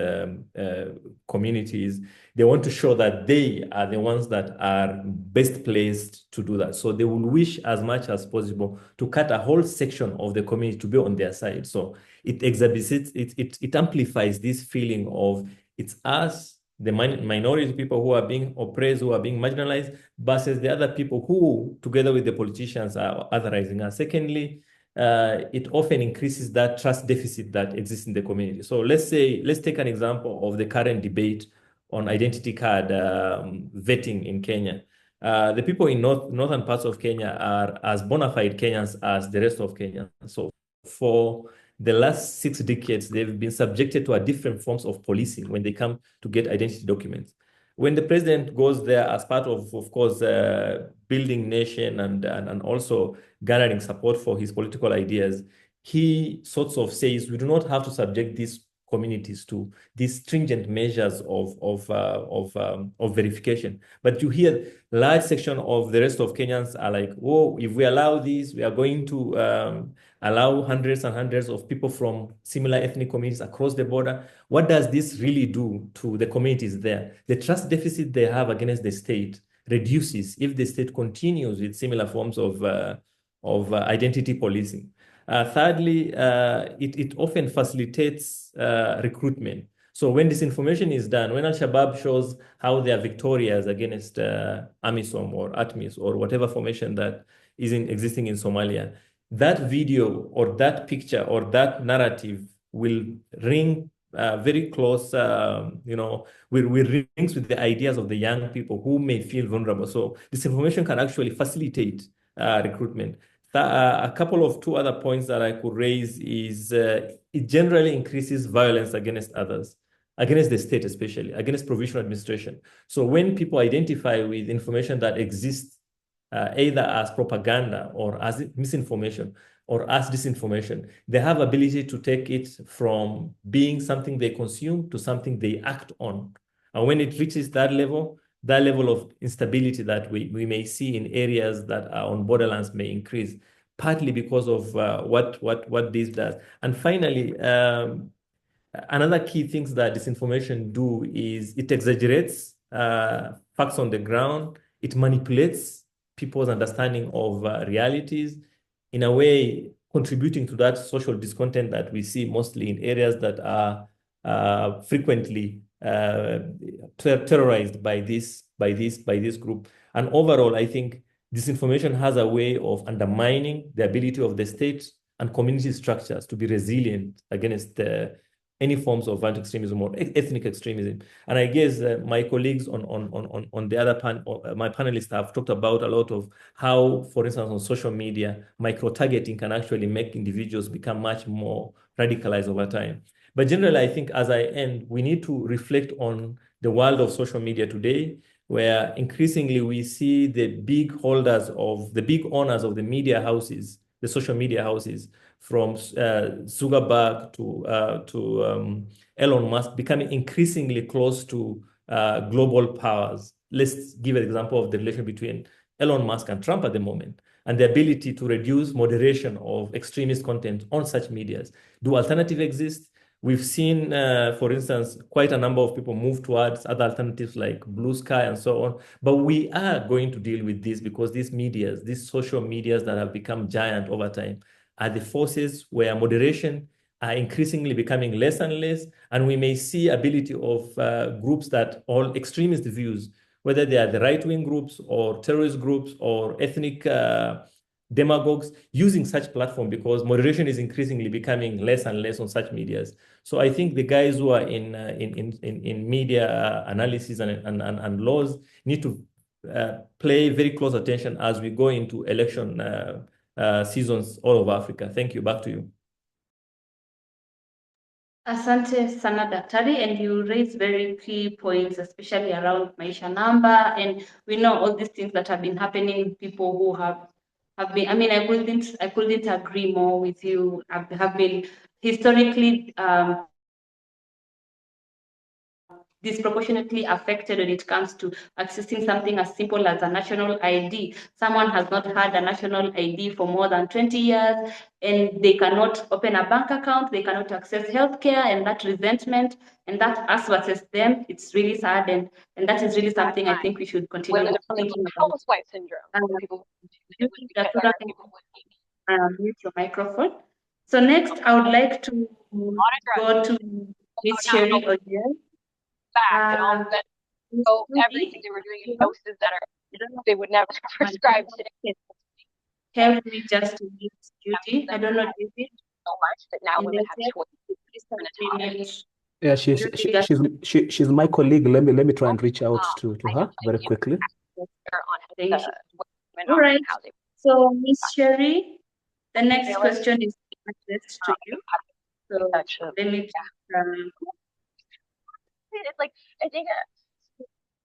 communities, they want to show that they are the ones that are best placed to do that. So they will wish as much as possible to cut a whole section of the community to be on their side. So it exhibits, it amplifies this feeling of it's us, the minority people who are being oppressed, who are being marginalized, versus the other people who, together with the politicians, are otherizing us. Secondly, it often increases that trust deficit that exists in the community. So let's take an example of the current debate on identity card vetting in Kenya. The people in northern parts of Kenya are as bona fide Kenyans as the rest of Kenya. So for the last 6 decades, they've been subjected to different forms of policing when they come to get identity documents. When the president goes there as part of course, building nation and also garnering support for his political ideas, he sorts of says we do not have to subject these communities to these stringent measures of verification. But you hear large section of the rest of Kenyans are like, oh, if we allow this, we are going to allow hundreds and hundreds of people from similar ethnic communities across the border. What does this really do to the communities there? The trust deficit they have against the state reduces if the state continues with similar forms of identity policing. Thirdly, it often facilitates recruitment. So when disinformation is done, when Al-Shabaab shows how they are victorious against AMISOM or ATMIS or whatever formation that is existing in Somalia, that video or that picture or that narrative will ring very close, will rings with the ideas of the young people who may feel vulnerable. So disinformation can actually facilitate recruitment. A couple of 2 other points that I could raise is it generally increases violence against others, against the state especially, against provincial administration. So when people identify with information that exists either as propaganda or as misinformation or as disinformation, they have ability to take it from being something they consume to something they act on. And when it reaches that level of instability that we may see in areas that are on borderlands may increase, partly because of what this does. And finally, another key things that disinformation do is it exaggerates facts on the ground. It manipulates people's understanding of realities, in a way contributing to that social discontent that we see mostly in areas that are frequently terrorized by this group. And overall, I think disinformation has a way of undermining the ability of the state and community structures to be resilient against any forms of violent extremism or ethnic extremism. And I guess my colleagues on the other my panelists have talked about a lot of how, for instance, on social media, micro-targeting can actually make individuals become much more radicalized over time. But generally, I think as I end, we need to reflect on the world of social media today, where increasingly we see the big owners of the media houses, the social media houses, from Zuckerberg to Elon Musk, becoming increasingly close to global powers. Let's give an example of the relation between Elon Musk and Trump at the moment, and the ability to reduce moderation of extremist content on such medias. Do alternatives exist? We've seen, for instance, quite a number of people move towards other alternatives like Blue Sky and so on. But we are going to deal with this because these social medias that have become giant over time, are the forces where moderation are increasingly becoming less and less. And we may see ability of groups that all extremist views, whether they are the right-wing groups or terrorist groups or ethnic demagogues, using such platform because moderation is increasingly becoming less and less on such medias. So I think the guys who are in media analysis and laws need to pay very close attention as we go into election seasons all over Africa. Thank you. Back to you. Asante sana Daktari, and you raise very key points, especially around maisha number, and we know all these things that have been happening. People who have been, I mean, I couldn't agree more with you. Have been historically disproportionately affected when it comes to accessing something as simple as a national ID. Someone has not had a national ID for more than 20 years, and they cannot open a bank account, they cannot access healthcare, and that resentment and that us versus them, it's really sad, and that is really something I think we should continue thinking about. Housewife syndrome. People mute your microphone. So next, I would like to go to Miss Cherie Oyier. back and all of that. So everything they were doing in doses that are they would never prescribe today. Help me just to mute Judy. I don't know if you so much that now women have choice. Yeah, she's my colleague. Let me try and reach out to her very quickly. Thank you. All right. So Miss Cherie, the next question is addressed to you. So let me it's like I think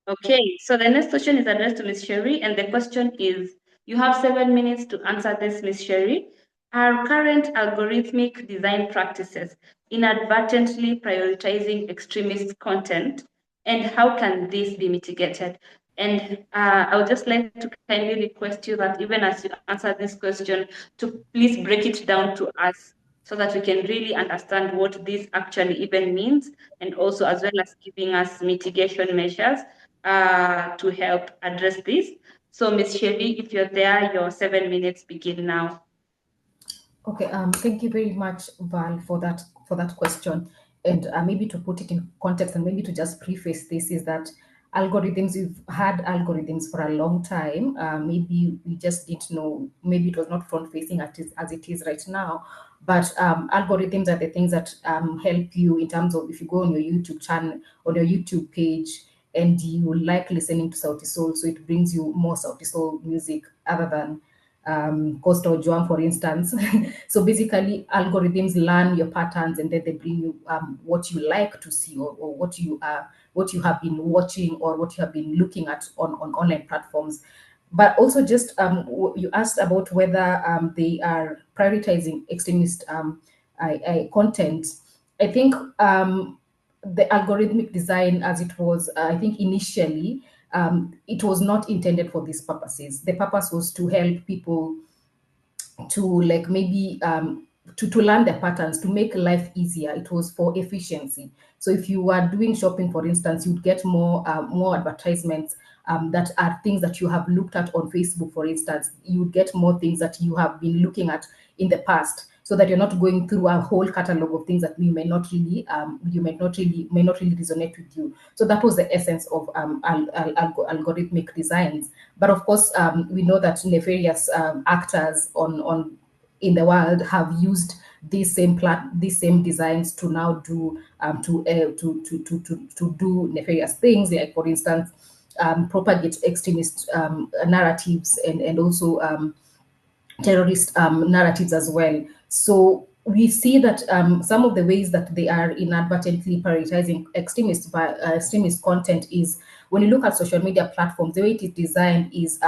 okay, so the next question is addressed to Ms. Cherie, and the question is, you have 7 minutes to answer this, Ms. Cherie. Are current algorithmic design practices inadvertently prioritizing extremist content, and how can this be mitigated? And I would just like to kindly request you that even as you answer this question, to please break it down to us so that we can really understand what this actually even means, and also as well as giving us mitigation measures to help address this. So Ms. Cherie, if you're there, your 7 minutes begin now. Okay, thank you very much, Val, for that question. And maybe to put it in context, and maybe to just preface this, is that algorithms, we've had algorithms for a long time. Maybe we just didn't know, maybe it was not front-facing as it is right now. But algorithms are the things that help you in terms of, if you go on your YouTube channel, on your YouTube page, and you like listening to Sauti Sol, so it brings you more Sauti Sol music other than Coastal Juan, for instance. So basically, algorithms learn your patterns, and then they bring you what you like to see, or what you have been watching, or what you have been looking at on online platforms. But also, just you asked about whether they are prioritizing extremist content. I think the algorithmic design, as it was, I think initially, it was not intended for these purposes. The purpose was to help people to maybe to learn their patterns, to make life easier. It was for efficiency. So if you were doing shopping, for instance, you'd get more advertisements that are things that you have looked at on Facebook, for instance. You would get more things that you have been looking at in the past, so that you're not going through a whole catalog of things that you may not really resonate with you. So that was the essence of algorithmic designs. But of course, we know that nefarious actors in the world have used these same designs to now do to do nefarious things, like, for instance, propagate extremist narratives, and also terrorist narratives as well. So we see that some of the ways that they are inadvertently prioritizing extremist content is, when you look at social media platforms, the way it is designed is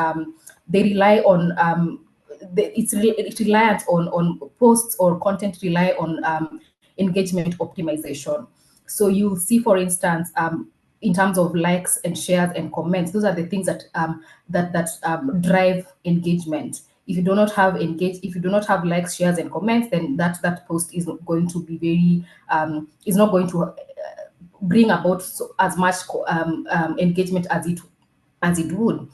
they rely on it's reliant on posts or content rely on engagement optimization. So you see, for instance, in terms of likes and shares and comments, those are the things that drive engagement. If you do not have likes, shares, and comments, then that post is not going to be very is not going to bring about as much engagement as it would.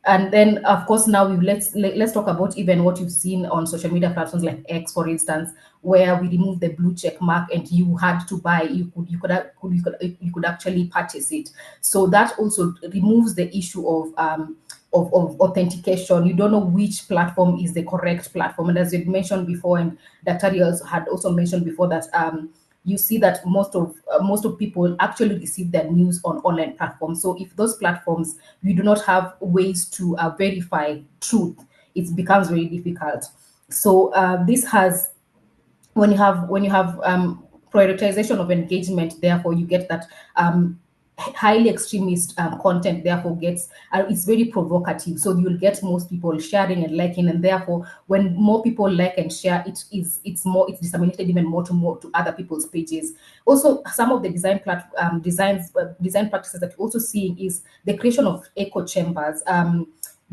And then, of course, now let's talk about even what you've seen on social media platforms like X, for instance, where we removed the blue check mark, and you had to buy. You could actually purchase it. So that also removes the issue of authentication. You don't know which platform is the correct platform. And as you mentioned before, and Dr. had also mentioned before, that you see that most of people actually receive their news on online platforms. So if those platforms, you do not have ways to verify truth, it becomes very difficult. So this has, when you have prioritization of engagement, therefore you get that highly extremist content therefore gets it's very provocative, so you'll get most people sharing and liking, and therefore when more people like and share, it's disseminated even more to other people's pages. Also, some of the design practices that we're also seeing is the creation of echo chambers.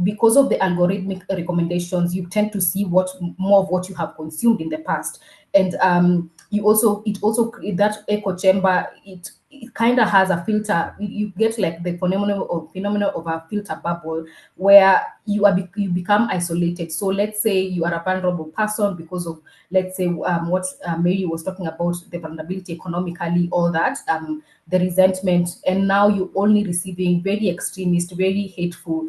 Because of the algorithmic recommendations, you tend to see more of what you have consumed in the past, and that echo chamber, it kind of has a filter. You get like the phenomenon of a filter bubble where you become isolated. So let's say you are a vulnerable person because of, let's say, what Mary was talking about, the vulnerability economically, all that, the resentment, and now you're only receiving very extremist, very hateful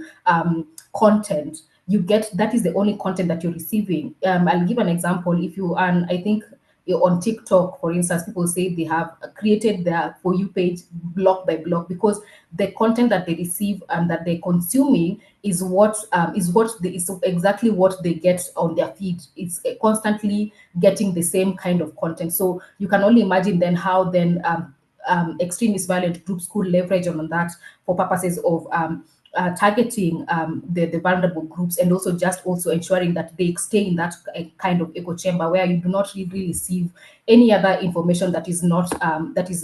content. You get that is the only content that you're receiving. I'll give an example. If you I think on TikTok, for instance, people say they have created their For You page block by block because the content that they receive and that they're consuming is exactly what they get on their feed. It's constantly getting the same kind of content. So you can only imagine then how then extremist violent groups could leverage on that for purposes of targeting the vulnerable groups, and also ensuring that they stay in that kind of echo chamber where you do not really receive any other information that is not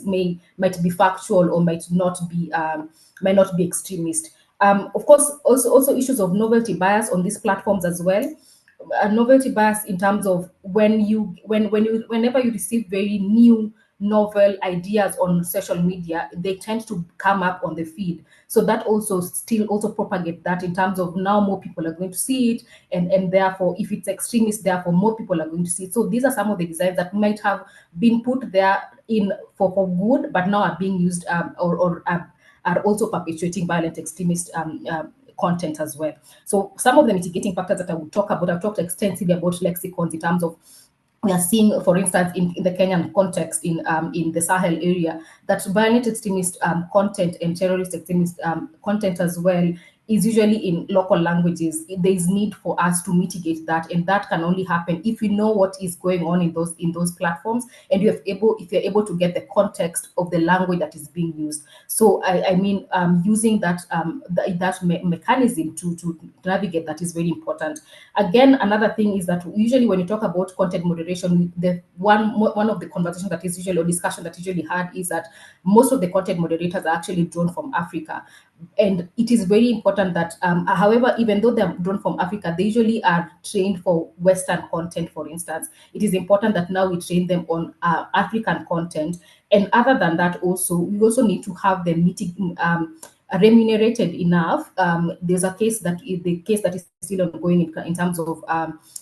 might be factual or might not be extremist. Of course, also issues of novelty bias on these platforms as well. A novelty bias in terms of whenever you receive very new novel ideas on social media, they tend to come up on the feed. So that also propagate that in terms of now more people are going to see it, and therefore if it's extremist, therefore more people are going to see it. So these are some of the designs that might have been put there in for good, but now are being used or are also perpetuating violent extremist content as well. So some of the mitigating factors that I would talk about, I've talked extensively about lexicons in terms of, we are seeing, for instance, in the Kenyan context, in the Sahel area, that violent extremist content and terrorist extremist content as well is usually in local languages. There is need for us to mitigate that, and that can only happen if we know what is going on in those platforms, and if you're able to get the context of the language that is being used. So I mean, using that mechanism to navigate that is very important. Again, another thing is that usually when you talk about content moderation, the one of the conversations that is usually, or discussion that usually had, is that most of the content moderators are actually drawn from Africa. And it is very important that, however, even though they're drawn from Africa, they usually are trained for Western content, for instance. It is important that now we train them on African content. And other than that, also, we also need to have them remunerated enough. There's a case that is still ongoing in terms of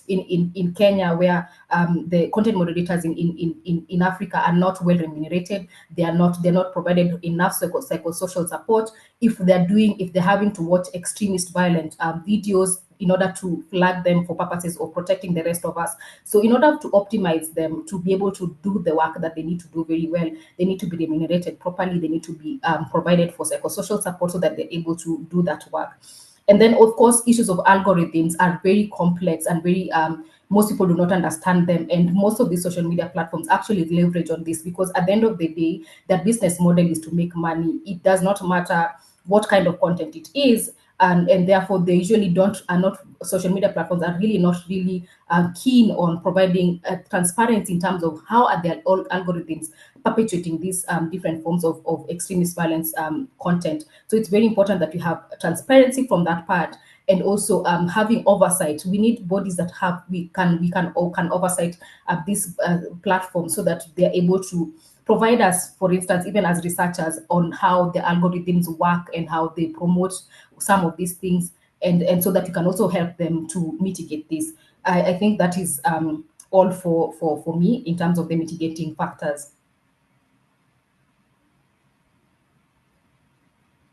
in Kenya, where the content moderators in Africa are not well remunerated. They're not provided enough psychosocial support. If they're having to watch extremist violent videos in order to flag them for purposes of protecting the rest of us. So in order to optimize them to be able to do the work that they need to do very well, they need to be remunerated properly. They need to be provided for psychosocial support so that they're able to do that work. And then, of course, issues of algorithms are very complex and very most people do not understand them. And most of these social media platforms actually leverage on this, because at the end of the day, their business model is to make money. It does not matter what kind of content it is. And therefore, they usually social media platforms are really not really keen on providing transparency in terms of how are their algorithms perpetuating these different forms of extremist violence content. So it's very important that we have transparency from that part, and also having oversight. We need bodies that can oversight this platform, so that they're able to provide us, for instance, even as researchers, on how the algorithms work and how they promote some of these things, and so that you can also help them to mitigate this. I think that is all for me in terms of the mitigating factors.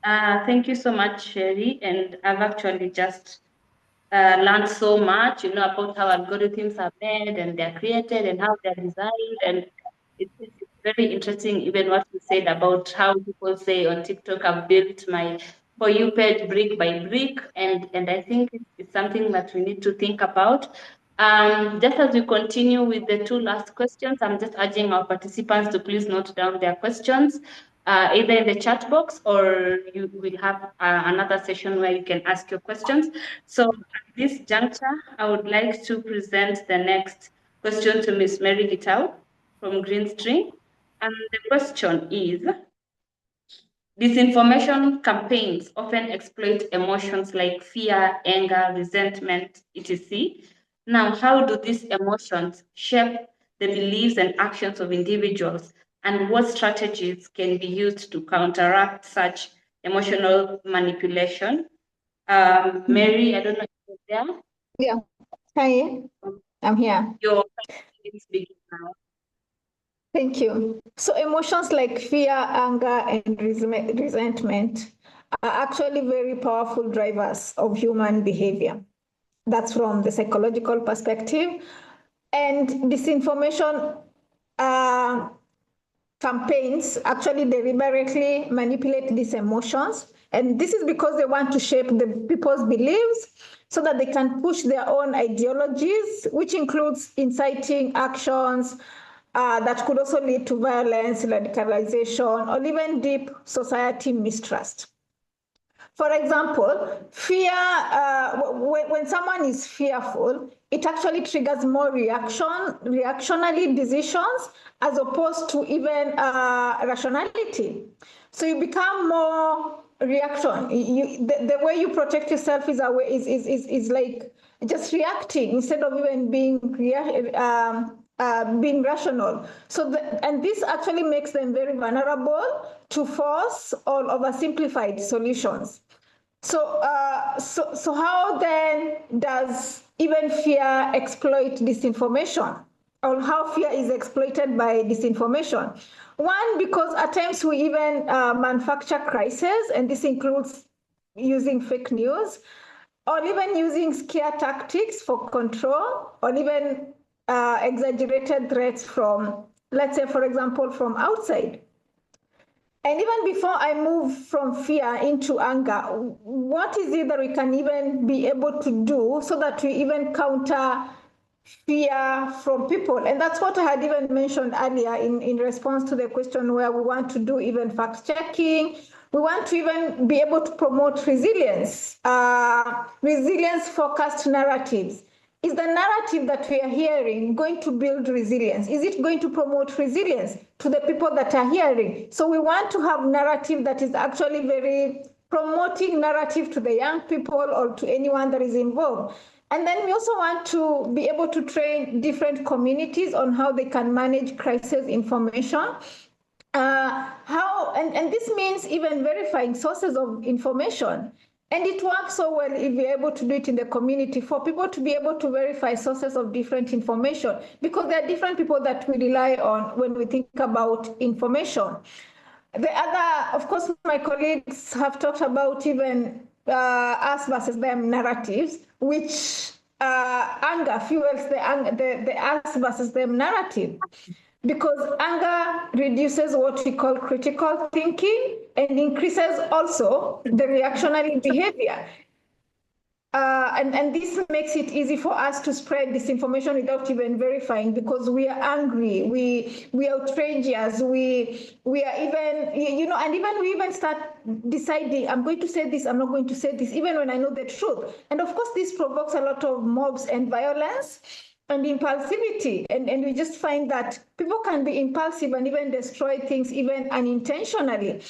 Thank you so much, Cherie. And I've actually just learned so much, about how algorithms are made and they're created and how they're designed. And it's very interesting, even what you said about how people say on TikTok, I've built my For You page brick by brick. And I think it's something that we need to think about. Just as we continue with the two last questions, I'm just urging our participants to please note down their questions. either in the chat box, or you will have another session where you can ask your questions. So at this juncture, I would like to present the next question to Ms. Mary Gitau from Greenstring. And the question is, disinformation campaigns often exploit emotions like fear, anger, resentment, etc. Now, how do these emotions shape the beliefs and actions of individuals, and what strategies can be used to counteract such emotional manipulation? Mary, I don't know if you're there. Yeah. Hi, I'm here. Your is begin now. Thank you. So emotions like fear, anger, and resentment are actually very powerful drivers of human behavior. That's from the psychological perspective. And disinformation campaigns actually deliberately manipulate these emotions. And this is because they want to shape the people's beliefs so that they can push their own ideologies, which includes inciting actions that could also lead to violence, radicalization, or even deep society mistrust. For example, fear, when someone is fearful, it actually triggers more reactionary decisions as opposed to even rationality. So you become more reaction. The way you protect yourself is like just reacting instead of even being rational. So, and this actually makes them very vulnerable to false or oversimplified solutions. So, so how then does even fear exploit disinformation, or how fear is exploited by disinformation? One, because at times we even manufacture crises, and this includes using fake news, or even using scare tactics for control, or even exaggerated threats from, let's say, for example, from outside. And even before I move from fear into anger, what is it that we can even be able to do so that we even counter fear from people? And that's what I had even mentioned earlier in response to the question where we want to do even fact checking. We want to even be able to promote resilience, resilience-focused narratives. Is the narrative that we are hearing going to build resilience? Is it going to promote resilience to the people that are hearing? So we want to have narrative that is actually very promoting narrative to the young people or to anyone that is involved. And then we also want to be able to train different communities on how they can manage crisis information. And this means even verifying sources of information. And it works so well if we're able to do it in the community for people to be able to verify sources of different information, because there are different people that we rely on when we think about information. The other, of course, my colleagues have talked about even us versus them narratives, which anger fuels the us versus them narrative. Because anger reduces what we call critical thinking and increases also the reactionary behavior. And this makes it easy for us to spread disinformation without even verifying, because we are angry, we are outrageous, we are even, and even we even start deciding, I'm going to say this, I'm not going to say this, even when I know the truth. And of course, this provokes a lot of mobs and violence and impulsivity. And we just find that people can be impulsive and even destroy things even unintentionally.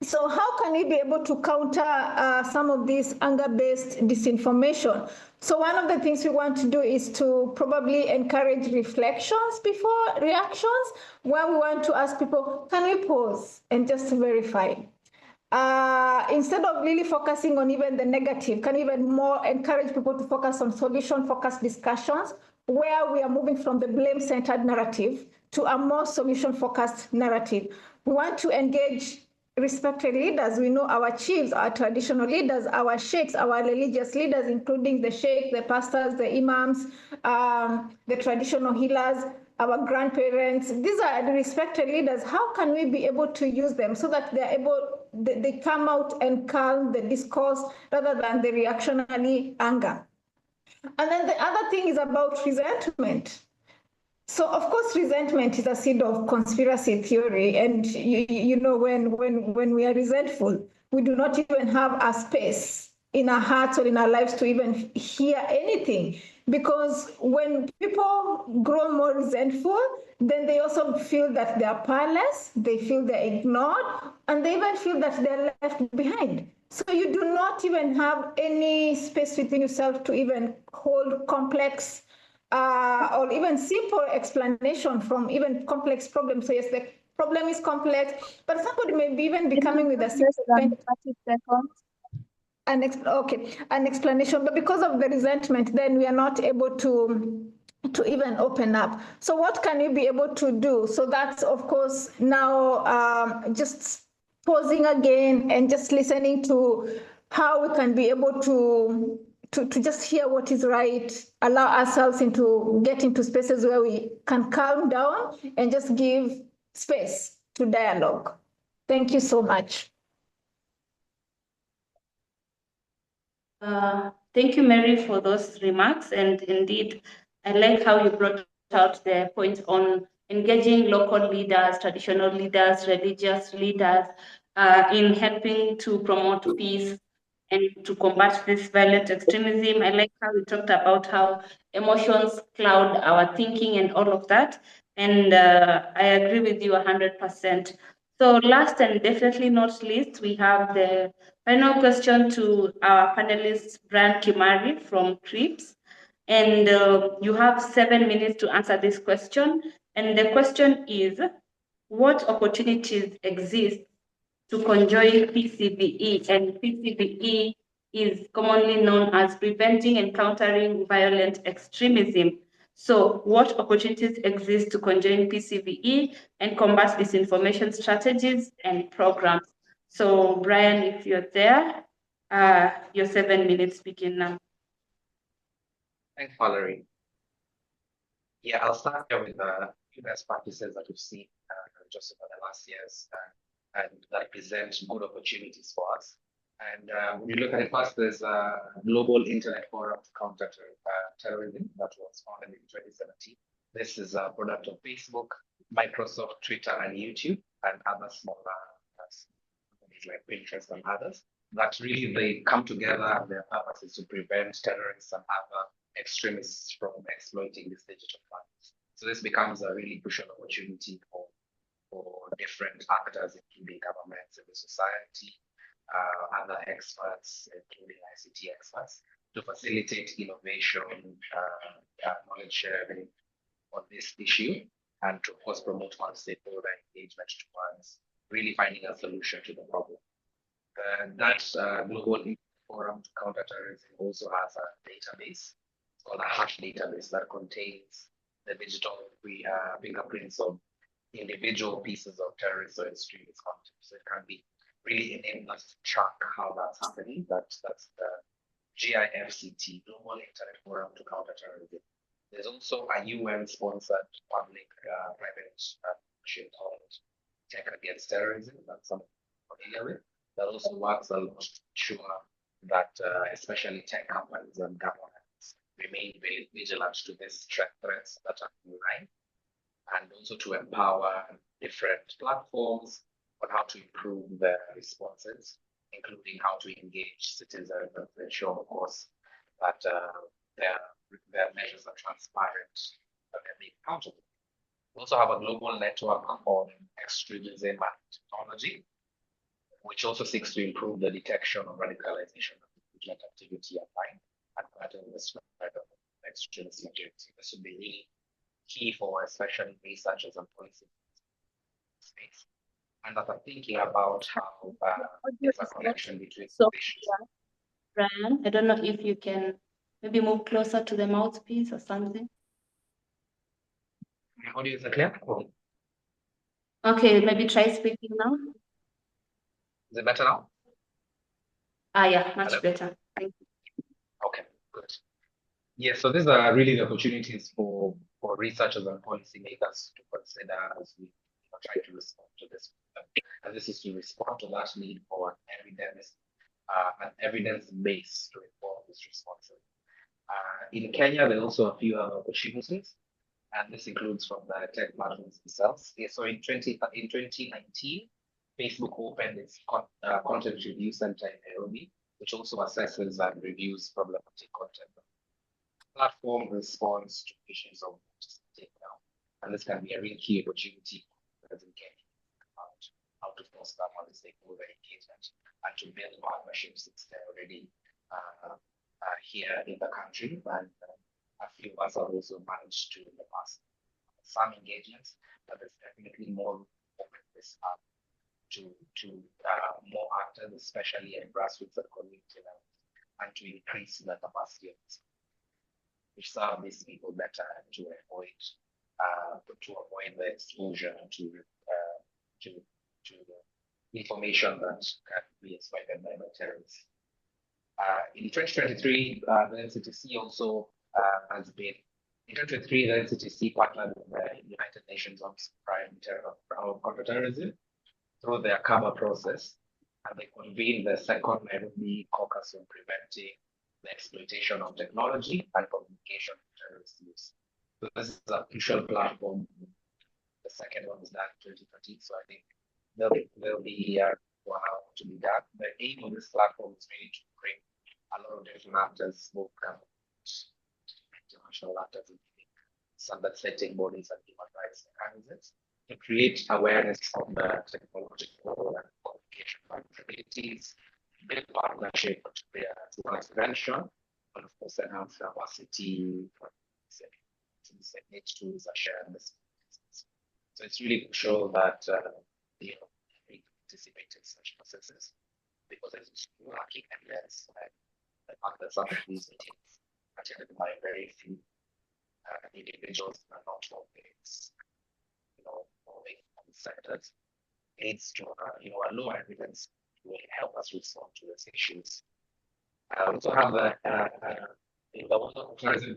So how can we be able to counter some of this anger-based disinformation? So one of the things we want to do is to probably encourage reflections before reactions, where we want to ask people, can we pause and just verify? Instead of really focusing on even the negative, can even more encourage people to focus on solution-focused discussions, where we are moving from the blame-centered narrative to a more solution-focused narrative. We want to engage respected leaders. We know our chiefs, our traditional leaders, our sheikhs, our religious leaders, including the sheikhs, the pastors, the imams, the traditional healers, our grandparents. These are the respected leaders. How can we be able to use them so that they come out and calm the discourse rather than the reactionary anger? And then the other thing is about resentment. So of course, resentment is a seed of conspiracy theory, and you know when we are resentful, we do not even have a space in our hearts or in our lives to even hear anything. Because when people grow more resentful, then they also feel that they are powerless, they feel they're ignored, and they even feel that they're left behind. So you do not even have any space within yourself to even hold complex or even simple explanation from even complex problems. So yes, the problem is complex, but somebody may be even be coming with a simple kind of 30 seconds. An explanation, but because of the resentment, then we are not able to even open up. So what can you be able to do? So that's of course now just pausing again and just listening to how we can be able to just hear what is right, allow ourselves get into spaces where we can calm down and just give space to dialogue. Thank you so much. Thank you, Mary, for those remarks. And indeed, I like how you brought out the point on engaging local leaders, traditional leaders, religious leaders in helping to promote peace and to combat this violent extremism. I like how we talked about how emotions cloud our thinking and all of that. And I agree with you 100%. So last and definitely not least, we have the final question to our panelist, Brian Kimari from CHRIPS. And you have 7 minutes to answer this question. And the question is, what opportunities exist to conjoin PCVE? And PCVE is commonly known as preventing and countering violent extremism. So what opportunities exist to conjoin PCVE and combat disinformation strategies and programs? So Brian, if you're there, your 7 minutes begin now. Thanks, Valarie. Yeah, I'll start here with the best practices that we've seen just over the last years and that present good opportunities for us. And when you look at it first, there's a Global Internet Forum to Counter Terrorism that was founded in 2017. This is a product of Facebook, Microsoft, Twitter, and YouTube, and other smaller companies like Pinterest and others. That really they come together. Their purpose is to prevent terrorists and other extremists from exploiting these digital platforms. So this becomes a really crucial opportunity for different actors, including government, civil society, other experts, including ICT experts, to facilitate innovation, knowledge sharing on this issue, and to, of course, promote stakeholder engagement towards really finding a solution to the problem. That Global Forum to Counter Terrorism also has a database called a hash database that contains the digital fingerprints of individual pieces of terrorist or extremist content. So it can be really enable us to track how that's happening. That's the GIFCT, Global Internet Forum to Counter Terrorism. There's also a UN-sponsored public-private partnership called Tech Against Terrorism that some are familiar with. That also works a lot to ensure that especially tech companies and governments remain vigilant to these threats that are online, and also to empower different platforms on how to improve their responses, including how to engage citizens and to ensure, of course, that their measures are transparent and they're being accountable. We also have a global network on extremism and technology, which also seeks to improve the detection of radicalization of vigilant activity online and combating the spread of extremist activity. This would be really key for especially researchers and policy space, and that are thinking about how there's a connection between issues. Brian, I don't know if you can maybe move closer to the mouthpiece or something. My audio is clear? Okay, maybe try speaking now. Is it better now? Yeah, much better. Thank you. Okay, good. Yeah, so these are really the opportunities for researchers and policymakers to consider as we try to respond to this. And this is to respond to that need for an evidence base to inform these responses. In Kenya, there are also a few other opportunities. and this includes from the tech platforms themselves. So in 2019, Facebook opened its content review center in Nairobi, which also assesses and reviews problematic content. The platform responds to issues of takedown, and this can be a real key opportunity as in getting about how to foster multi-stakeholder engagement and to build partnerships instead already here in the country. And a few of us have also managed to in the past some engagements, but there's definitely more open this up to more actors, especially at grassroots and community level, and to increase the capacity of this, which serve these people better to avoid the exposure to information that can be exploited by the terrorists. In 2023, the NCTC also has been, in 2023, the NCTC partnered with the United Nations Office of Counterterrorism through their CABA process, and they convened the second Nairobi caucus on preventing the exploitation of technology and communication of terrorist use. So this is a crucial platform. The second one was done in 2013, so I think there'll be one hour to be done. The aim of this platform is really to bring a lot of different actors, both governments, international actors, including standard-setting bodies and human rights mechanisms, to create awareness of the technological and communication capabilities, build partnership to prevention, and of course enhance capacity for disseminate tools and share this. So it's really crucial that we participate in such processes, because it's lacking evidence. The fact that some of these meetings are attended by very few individuals and not always, sectors, aids to a low evidence will help us respond to these issues. I also have the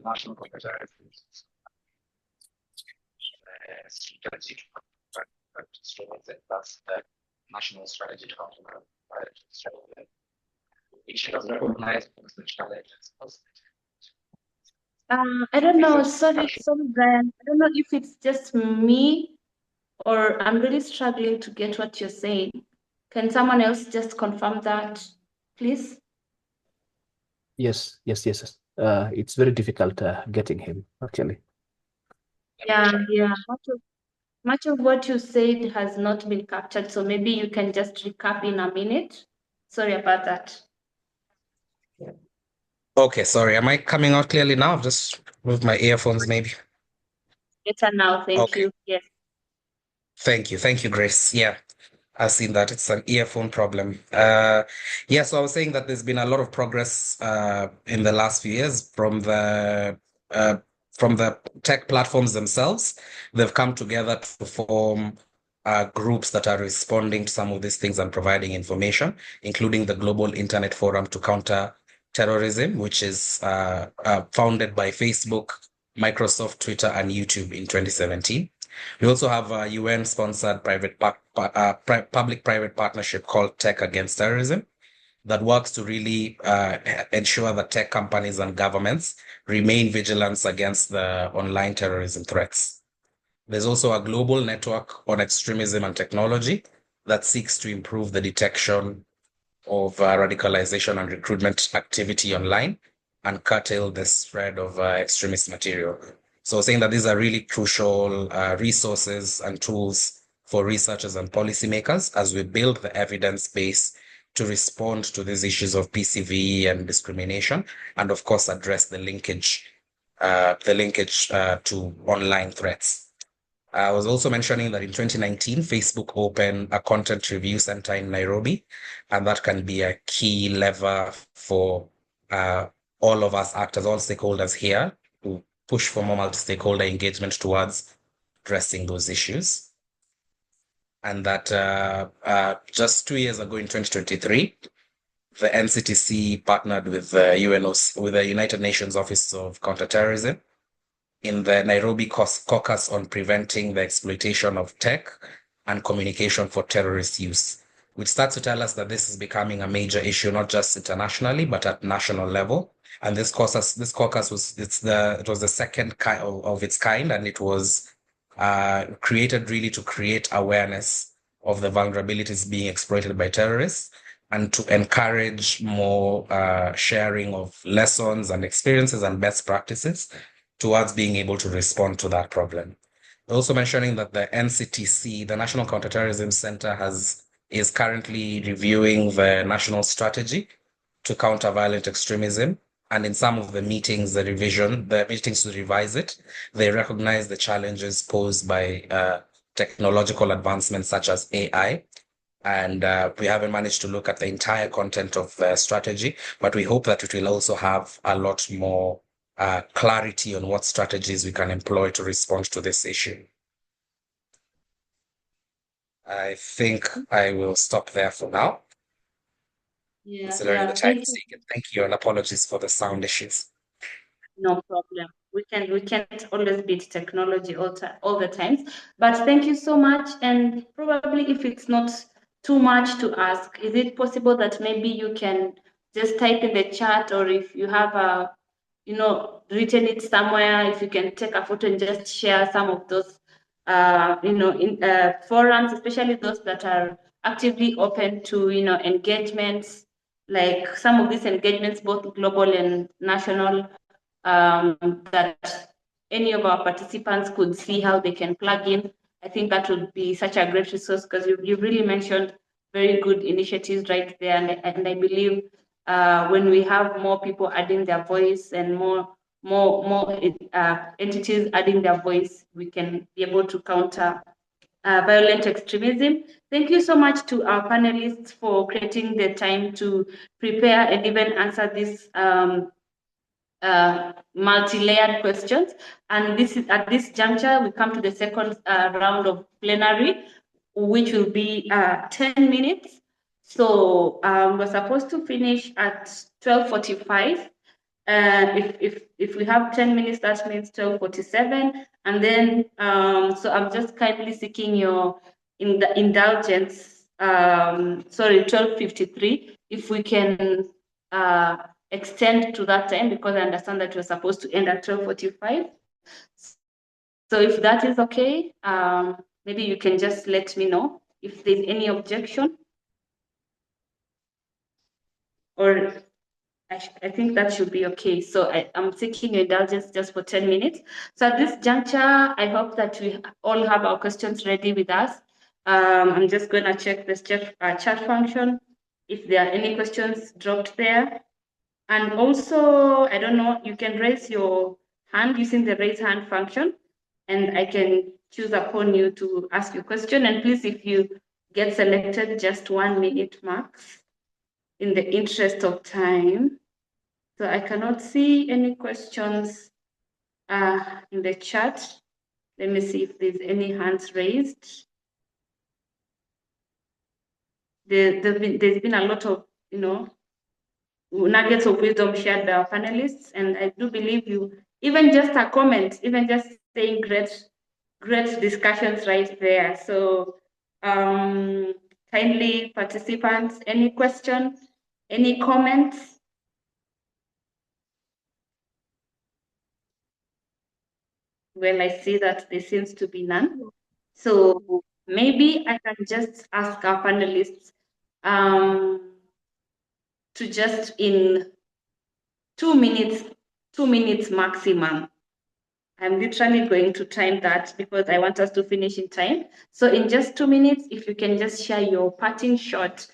national counterterrorism strategy to that's the national strategy to counter terrorism, which has recognized the challenges. I don't know, sorry, Brian. I don't know if it's just me or I'm really struggling to get what you're saying. Can someone else just confirm that, please? Yes. It's very difficult getting him, actually. Yeah. Much of what you said has not been captured, so maybe you can just recap in a minute. Sorry about that. Okay, sorry. Am I coming out clearly now? I've just moved my earphones, maybe. Better now, thank you. Yes. Thank you, Grace. Yeah, I've seen that. It's an earphone problem. So I was saying that there's been a lot of progress in the last few years from the tech platforms themselves. They've come together to form groups that are responding to some of these things and providing information, including the Global Internet Forum to Counter Terrorism, which is founded by Facebook, Microsoft, Twitter, and YouTube in 2017. We also have a UN-sponsored public-private partnership called Tech Against Terrorism that works to really ensure that tech companies and governments remain vigilant against the online terrorism threats. There's also a global network on extremism and technology that seeks to improve the detection of radicalization and recruitment activity online and curtail the spread of extremist material. So saying that these are really crucial resources and tools for researchers and policymakers as we build the evidence base to respond to these issues of PCV and discrimination, and of course address the linkage to online threats. I was also mentioning that in 2019, Facebook opened a content review center in Nairobi, and that can be a key lever for all of us actors, all stakeholders here, to push for more multi-stakeholder engagement towards addressing those issues. And that just 2 years ago in 2023, the NCTC partnered with the United Nations Office of Counterterrorism in the Nairobi caucus on preventing the exploitation of tech and communication for terrorist use, which starts to tell us that this is becoming a major issue, not just internationally, but at national level. And this caucus was it was the second kind of its kind, and it was created really to create awareness of the vulnerabilities being exploited by terrorists and to encourage more sharing of lessons and experiences and best practices towards being able to respond to that problem. Also mentioning that the NCTC, the National Counterterrorism Center, is currently reviewing the national strategy to counter violent extremism. And in some of the meetings, the meetings to revise it, they recognize the challenges posed by technological advancements such as AI. And we haven't managed to look at the entire content of the strategy, but we hope that it will also have a lot more clarity on what strategies we can employ to respond to this issue. I think I will stop there for now. Considering the time is taken. Thank you, and apologies for the sound issues. No problem. We can't always beat technology all the times. But thank you so much. And probably if it's not too much to ask, is it possible that maybe you can just type in the chat, or if you have written it somewhere, if you can take a photo and just share some of those forums, especially those that are actively open to engagements, like some of these engagements, both global and national, that any of our participants could see how they can plug in. I think that would be such a great resource, because you really mentioned very good initiatives right there. And I believe when we have more people adding their voice and more entities adding their voice, we can be able to counter violent extremism. Thank you so much to our panelists for creating the time to prepare and even answer these multi-layered questions. And at this juncture, we come to the second round of plenary, which will be 10 minutes. So we're supposed to finish at 12:45. If we have 10 minutes, that means 12:47. And then, so I'm just kindly seeking your indulgence. Sorry, 12:53. If we can extend to that time, because I understand that we're supposed to end at 12:45. So if that is okay, maybe you can just let me know if there's any objection. Or I think that should be okay. So I'm seeking your indulgence just for 10 minutes. So at this juncture, I hope that we all have our questions ready with us. I'm just going to check the chat function if there are any questions dropped there. And also, I don't know, you can raise your hand using the raise hand function, and I can choose upon you to ask your question. And please, if you get selected, just 1 minute max in the interest of time. So I cannot see any questions in the chat. Let me see if there's any hands raised. There's been a lot of, nuggets of wisdom shared by our panelists, and I do believe you, even just a comment, even just saying great discussions right there. So kindly participants, any questions, any comments? Well, I see that there seems to be none. So maybe I can just ask our panelists to just in 2 minutes maximum. I'm literally going to time that because I want us to finish in time. So in just 2 minutes, if you can just share your parting shot,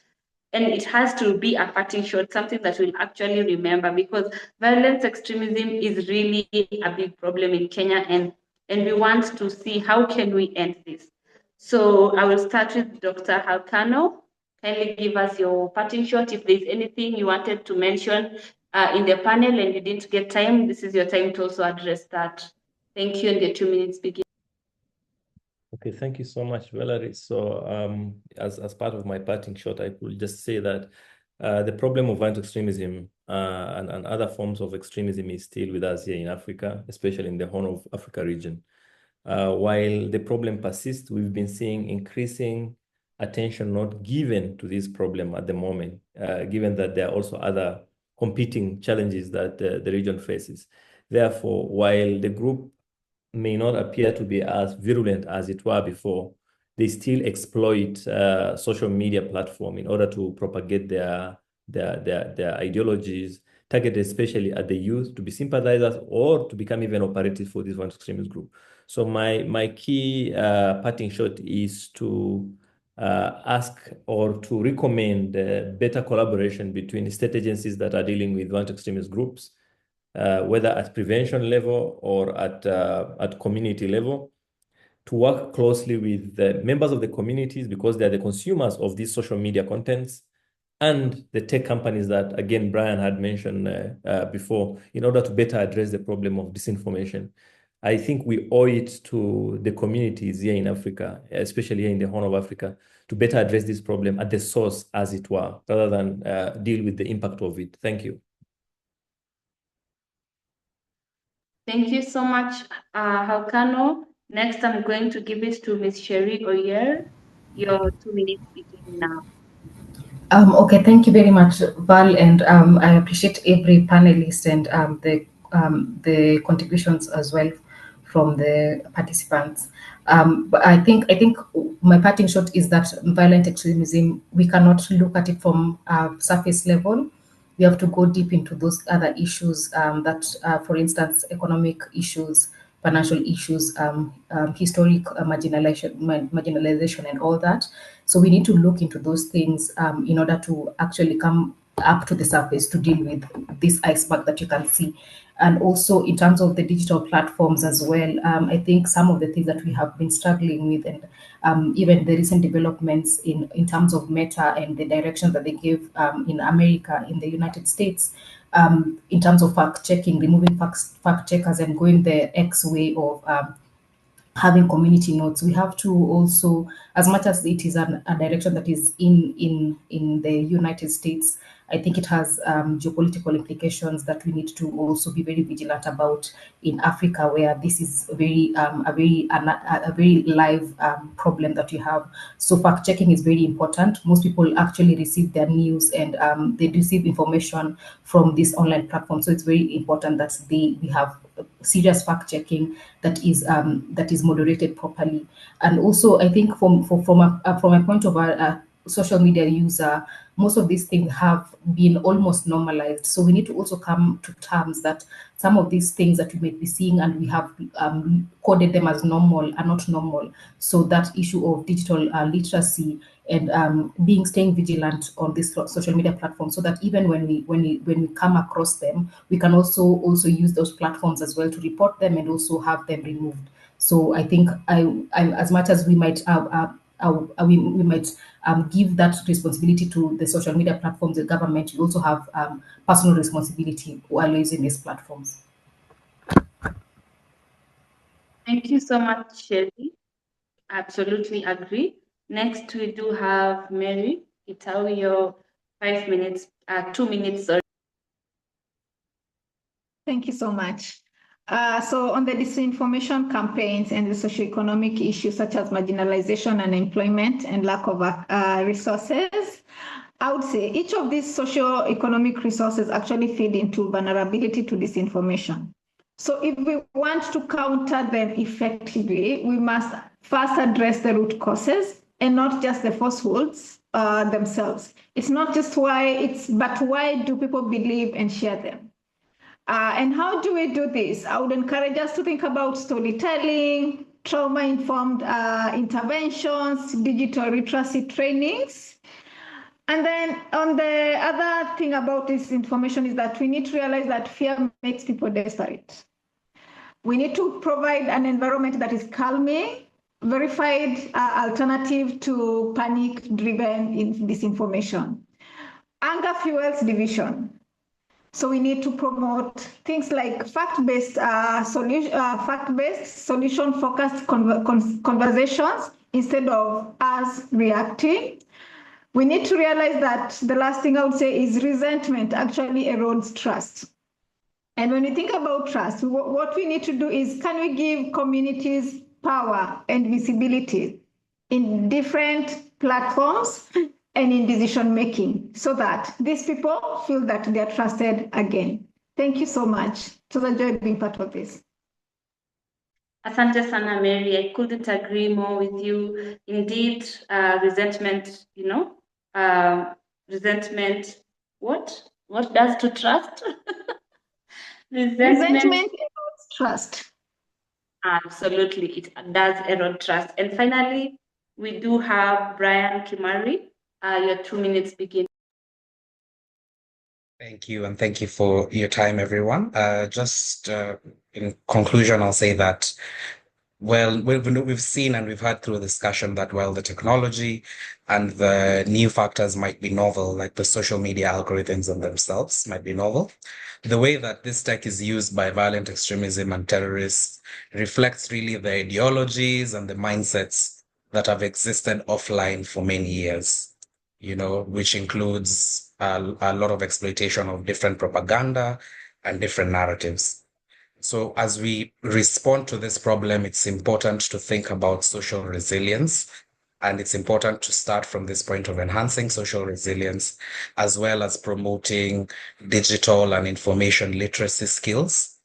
and it has to be a parting shot, something that we'll actually remember, because violence extremism is really a big problem in Kenya, and we want to see how can we end this. So I will start with Dr. Halkano. Kindly give us your parting shot. If there's anything you wanted to mention in the panel and you didn't get time, this is your time to also address that. Thank you, and the 2 minutes begin. Okay, thank you so much, Valarie. So as part of my parting shot, I could just say that the problem of violent extremism and other forms of extremism is still with us here in Africa, especially in the Horn of Africa region. While the problem persists, we've been seeing increasing attention not given to this problem at the moment, given that there are also other competing challenges that the region faces. Therefore, while the group may not appear to be as virulent as it were before, they still exploit social media platform in order to propagate their ideologies, targeted especially at the youth to be sympathizers or to become even operative for this one extremist group. So my key parting shot is to ask or to recommend better collaboration between state agencies that are dealing with violent extremist groups, whether at prevention level or at community level, to work closely with the members of the communities because they are the consumers of these social media contents, and the tech companies that, again, Brian had mentioned before, in order to better address the problem of disinformation. I think we owe it to the communities here in Africa, especially here in the Horn of Africa, to better address this problem at the source, as it were, rather than deal with the impact of it. Thank you. Thank you so much, Halkano. Next, I'm going to give it to Ms. Cherie Oyier. Your 2 minutes begin now. Okay, thank you very much, Val, and I appreciate every panelist and the contributions as well from the participants. But I think my parting shot is that violent extremism, we cannot look at it from surface level. We have to go deep into those other issues that, for instance, economic issues, financial issues, historic marginalization and all that. So we need to look into those things in order to actually come up to the surface to deal with this iceberg that you can see. And also in terms of the digital platforms as well, I think some of the things that we have been struggling with, and even the recent developments in terms of Meta and the direction that they give in America, in the United States, in terms of fact checking, removing fact checkers and going the X way of having community notes. We have to also, as much as it is a direction that is in the United States, I think it has geopolitical implications that we need to also be very vigilant about in Africa, where this is a very live problem that you have. So fact checking is very important. Most people actually receive their news and they receive information from this online platform. So it's very important that we have serious fact checking that is moderated properly. And also, I think from a point of a social media user, most of these things have been almost normalized. So we need to also come to terms that some of these things that we may be seeing and we have coded them as normal are not normal. So that issue of digital literacy and staying vigilant on this social media platform, so that even when we come across them, we can also use those platforms as well to report them and also have them removed. So I think I as much as we might we might give that responsibility to the social media platforms, the government, you also have personal responsibility while using these platforms. Thank you so much, Cherie. Absolutely agree. Next, we do have Mary. Gitau, your 5 minutes, 2 minutes. Sorry. Thank you so much. So on the disinformation campaigns and the socioeconomic issues such as marginalization, unemployment, and lack of resources, I would say each of these socioeconomic resources actually feed into vulnerability to disinformation. So if we want to counter them effectively, we must first address the root causes and not just the falsehoods themselves. It's not just but why do people believe and share them? And how do we do this? I would encourage us to think about storytelling, trauma-informed interventions, digital literacy trainings. And then on the other thing about this information is that we need to realize that fear makes people desperate. We need to provide an environment that is calming, verified alternative to panic-driven disinformation. Anger fuels division. So we need to promote things like fact-based, solution-focused conversations instead of us reacting. We need to realize that the last thing I would say is resentment actually erodes trust. And when we think about trust, what we need to do is, can we give communities power and visibility in different platforms and in decision making so that these people feel that they are trusted again. Thank you so much. It was a joy being part of this. Asante sana, Mary. I couldn't agree more with you. Indeed, resentment, resentment, what does to trust? Resentment erodes trust. Absolutely, it does erode trust. And finally, we do have Brian Kimari. Your 2 minutes begin. Thank you, and thank you for your time, everyone. Just in conclusion, I'll say that, well, we've seen and we've heard through a discussion that while the technology and the new factors might be novel, like the social media algorithms in themselves might be novel, the way that this tech is used by violent extremism and terrorists reflects really the ideologies and the mindsets that have existed offline for many years, which includes a lot of exploitation of different propaganda and different narratives. So as we respond to this problem, it's important to think about social resilience. And it's important to start from this point of enhancing social resilience, as well as promoting digital and information literacy skills,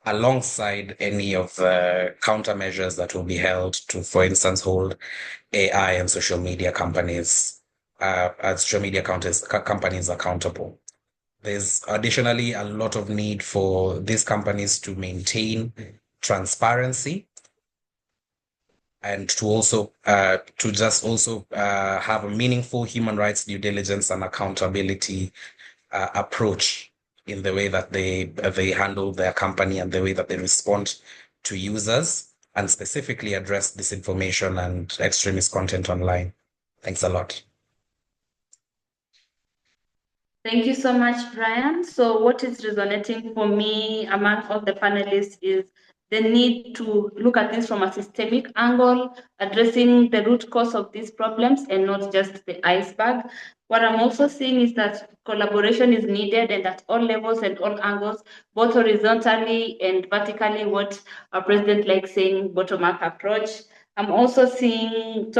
alongside any of the countermeasures that will be held to, for instance, hold AI and social media companies accountable. There's additionally a lot of need for these companies to maintain transparency and to also have a meaningful human rights due diligence and accountability approach in the way that they handle their company and the way that they respond to users, and specifically address disinformation and extremist content online. Thanks a lot. Thank you so much, Brian. So what is resonating for me among all the panelists is the need to look at this from a systemic angle, addressing the root cause of these problems and not just the iceberg. What I'm also seeing is that collaboration is needed and at all levels and all angles, both horizontally and vertically, what our president likes saying, bottom-up approach. I'm also seeing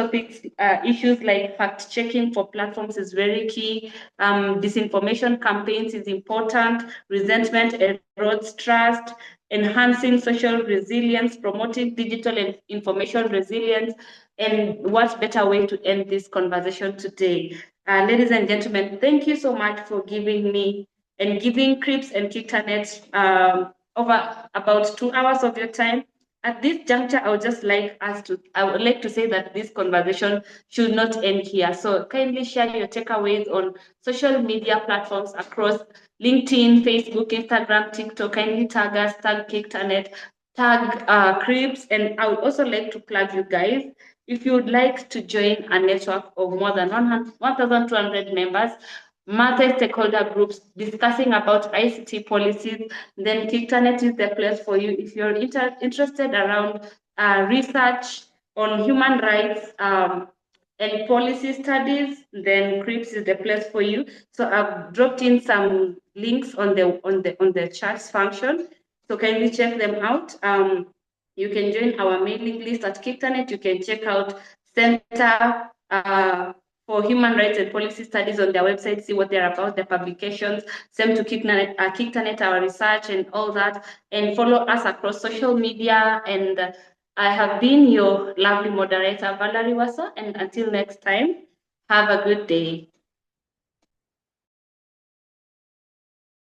issues like fact-checking for platforms is very key. Disinformation campaigns is important. Resentment erodes trust. Enhancing social resilience, promoting digital and information resilience. And what better way to end this conversation today? Ladies and gentlemen, thank you so much for giving me and giving CHRIPS and KICTANet over about 2 hours of your time. At this juncture, I would like to say that this conversation should not end here. So kindly share your takeaways on social media platforms across LinkedIn, Facebook, Instagram, TikTok. Kindly tag us, tag KICTANet, tag CHRIPS, and I would also like to plug you guys. If you would like to join a network of more than 1,200 members, multi-stakeholder groups discussing about ICT policies, then KICTANet is the place for you. If you're interested around research on human rights and policy studies, then CHRIPS is the place for you. So I've dropped in some links on the chats function. So kindly check them out. You can join our mailing list at KICTANet. You can check out Center for Human Rights and Policy Studies on their website, see what they're about, their publications, send to KICTANet, our research and all that, and follow us across social media. And I have been your lovely moderator, Valarie Waswa, and until next time, have a good day.